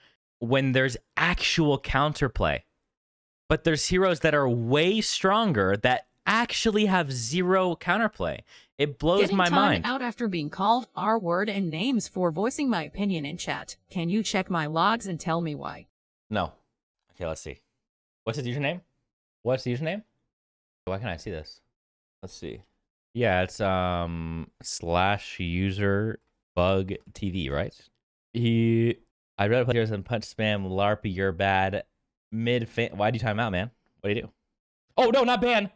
when there's actual counterplay. But there's heroes that are way stronger that actually have zero counterplay. It blows my mind. Out after being called R-word and names for voicing my opinion in chat. Can you check my logs and tell me why? No. Okay, let's see. What's his username? What's the username? Why can't I see this? Let's see. Yeah, it's /user bug TV, right? I'd rather play heroes than punch spam, LARP, you're bad. Why'd you time out, man? What do you do? Oh, no, not ban.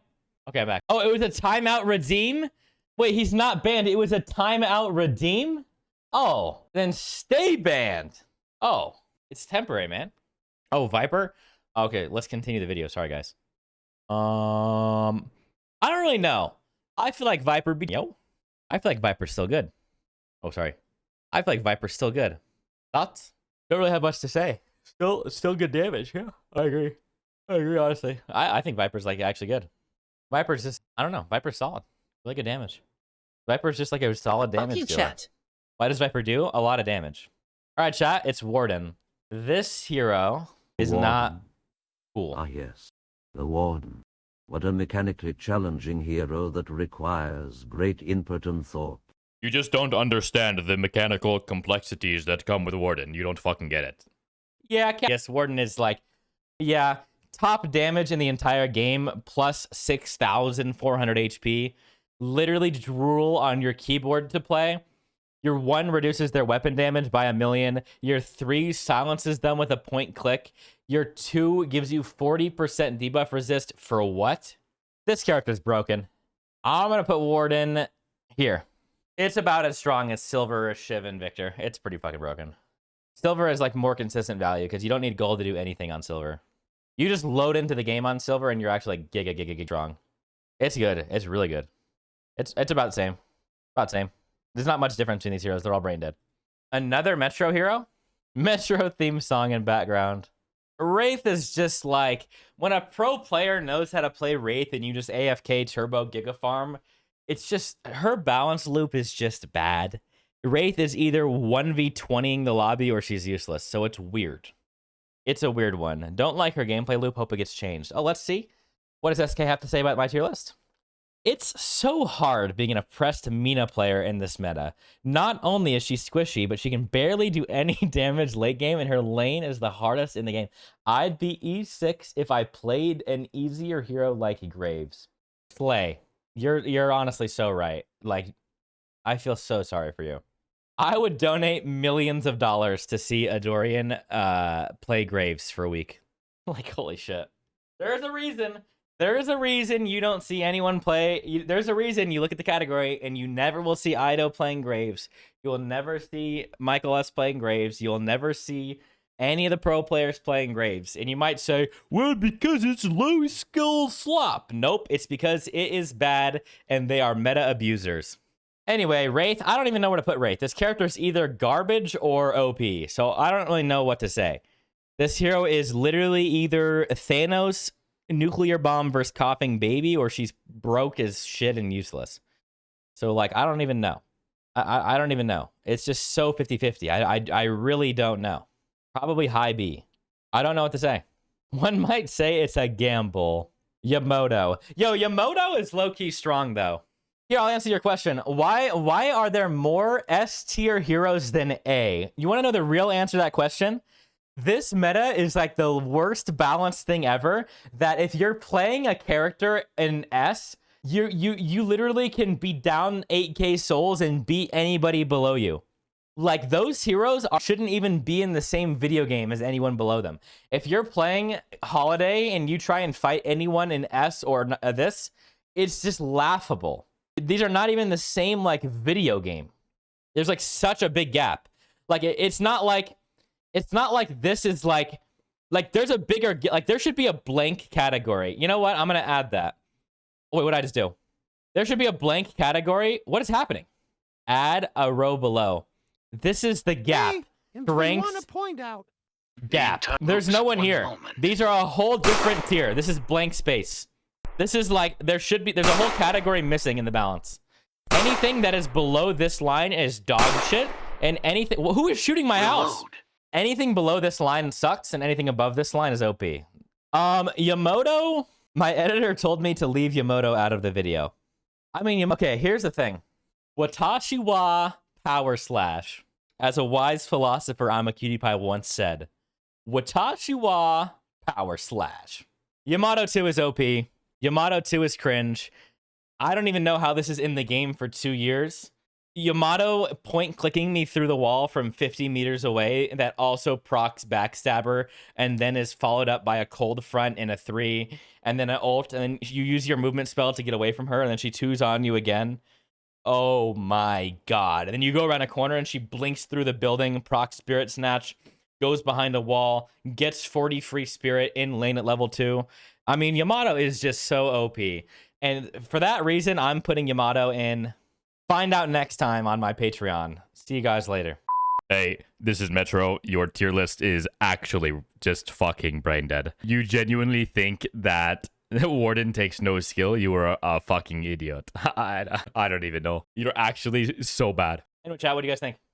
Okay, I'm back. Oh, it was a timeout redeem? Wait, he's not banned. It was a timeout redeem? Oh, then stay banned. Oh, it's temporary, man. Oh, Vyper? Okay, let's continue the video. Sorry, guys. I don't really know. I feel like Vyper I feel like Viper's still good. Oh, sorry. I feel like Viper's still good. Thoughts? Don't really have much to say. Still good damage. Yeah, I agree, honestly. I think Viper's like actually good. Viper's just, I don't know. Viper's solid. Really good damage. Viper's just like a solid damage dealer. Chat. What does Vyper do? A lot of damage. All right, chat. It's Warden. This hero is not cool. Ah, yes. The Warden. What a mechanically challenging hero that requires great input and thought. You just don't understand the mechanical complexities that come with Warden. You don't fucking get it. Yeah, yes, Warden is like, yeah, top damage in the entire game plus 6,400 HP. Literally drool on your keyboard to play. Your 1 reduces their weapon damage by 1,000,000. Your 3 silences them with a point click. Your 2 gives you 40% debuff resist for what? This character's broken. I'm going to put Warden here. It's about as strong as Silver, Shiv, and Victor. It's pretty fucking broken. Silver is like more consistent value because you don't need gold to do anything on Silver. You just load into the game on Silver and you're actually like giga strong. It's good. It's really good. It's about the same. About the same. There's not much difference between these heroes. They're all brain dead. Another Metro hero? Metro theme song in background. Wraith is just like, when a pro player knows how to play Wraith and you just AFK turbo giga farm, it's just, her balance loop is just bad. Wraith is either 1v20ing the lobby or she's useless, so it's weird. It's a weird one. Don't like her gameplay loop, hope it gets changed. Oh, let's see. What does SK have to say about my tier list? It's so hard being an oppressed Mina player in this meta. Not only is she squishy, but she can barely do any damage late game, and her lane is the hardest in the game. I'd be E6 if I played an easier hero like Graves. Slay. You're honestly so right. Like, I feel so sorry for you. I would donate millions of dollars to see a Dorian play Graves for a week. Like, holy shit. There's a reason. There's a reason you don't see anyone play. There's a reason you look at the category and you never will see Ido playing Graves. You will never see Michael S playing Graves. You'll never see any of the pro players playing Graves. And you might say, well, because it's low skill slop. Nope, it's because it is bad and they are meta abusers. Anyway, Wraith, I don't even know where to put Wraith. This character is either garbage or OP, so I don't really know what to say. This hero is literally either Thanos nuclear bomb versus coughing baby, or she's broke as shit and useless. So, like, I don't even know. I don't even know. It's just so 50-50. I really don't know. Probably high B. I don't know what to say. One might say it's a gamble. Yamato. Yo, Yamato is low-key strong, though. Here, I'll answer your question. Why are there more S-tier heroes than A? You want to know the real answer to that question? This meta is like the worst balanced thing ever, that if you're playing a character in S, you literally can be down 8k souls and beat anybody below you. Like, those heroes shouldn't even be in the same video game as anyone below them. If you're playing Holliday and you try and fight anyone in S or this, it's just laughable. These are not even the same, like, video game. There's, like, such a big gap. Like, it's not like this is, like, there's a bigger, like, there should be a blank category. You know what? I'm going to add that. Wait, what did I just do? There should be a blank category. What is happening? Add a row below. This is the gap. Strength. Want to point out. Gap. There's no one here. These are a whole different tier. This is blank space. This is like, there's a whole category missing in the balance. Anything that is below this line is dog shit, and anything, well, who is shooting my house? Anything below this line sucks, and anything above this line is OP. Yamato, my editor told me to leave Yamato out of the video. I mean, okay, here's the thing. Watashi wa power slash. As a wise philosopher, I'm a cutie pie once said, Watashi wa power slash. Yamato 2 is OP. Yamato 2 is cringe. I don't even know how this is in the game for 2 years. Yamato point clicking me through the wall from 50 meters away that also procs Backstabber and then is followed up by a cold front and a 3 and then an ult, and then you use your movement spell to get away from her and then she 2s on you again. Oh my god. And then you go around a corner and she blinks through the building, procs Spirit Snatch, goes behind a wall, gets 40 free spirit in lane at level 2. I mean, Yamato is just so OP. And for that reason, I'm putting Yamato in. Find out next time on my Patreon. See you guys later. Hey, this is Metro. Your tier list is actually just fucking brain dead. You genuinely think that Warden takes no skill? You are a fucking idiot. I don't even know. You're actually so bad. Anyway, chat, what do you guys think?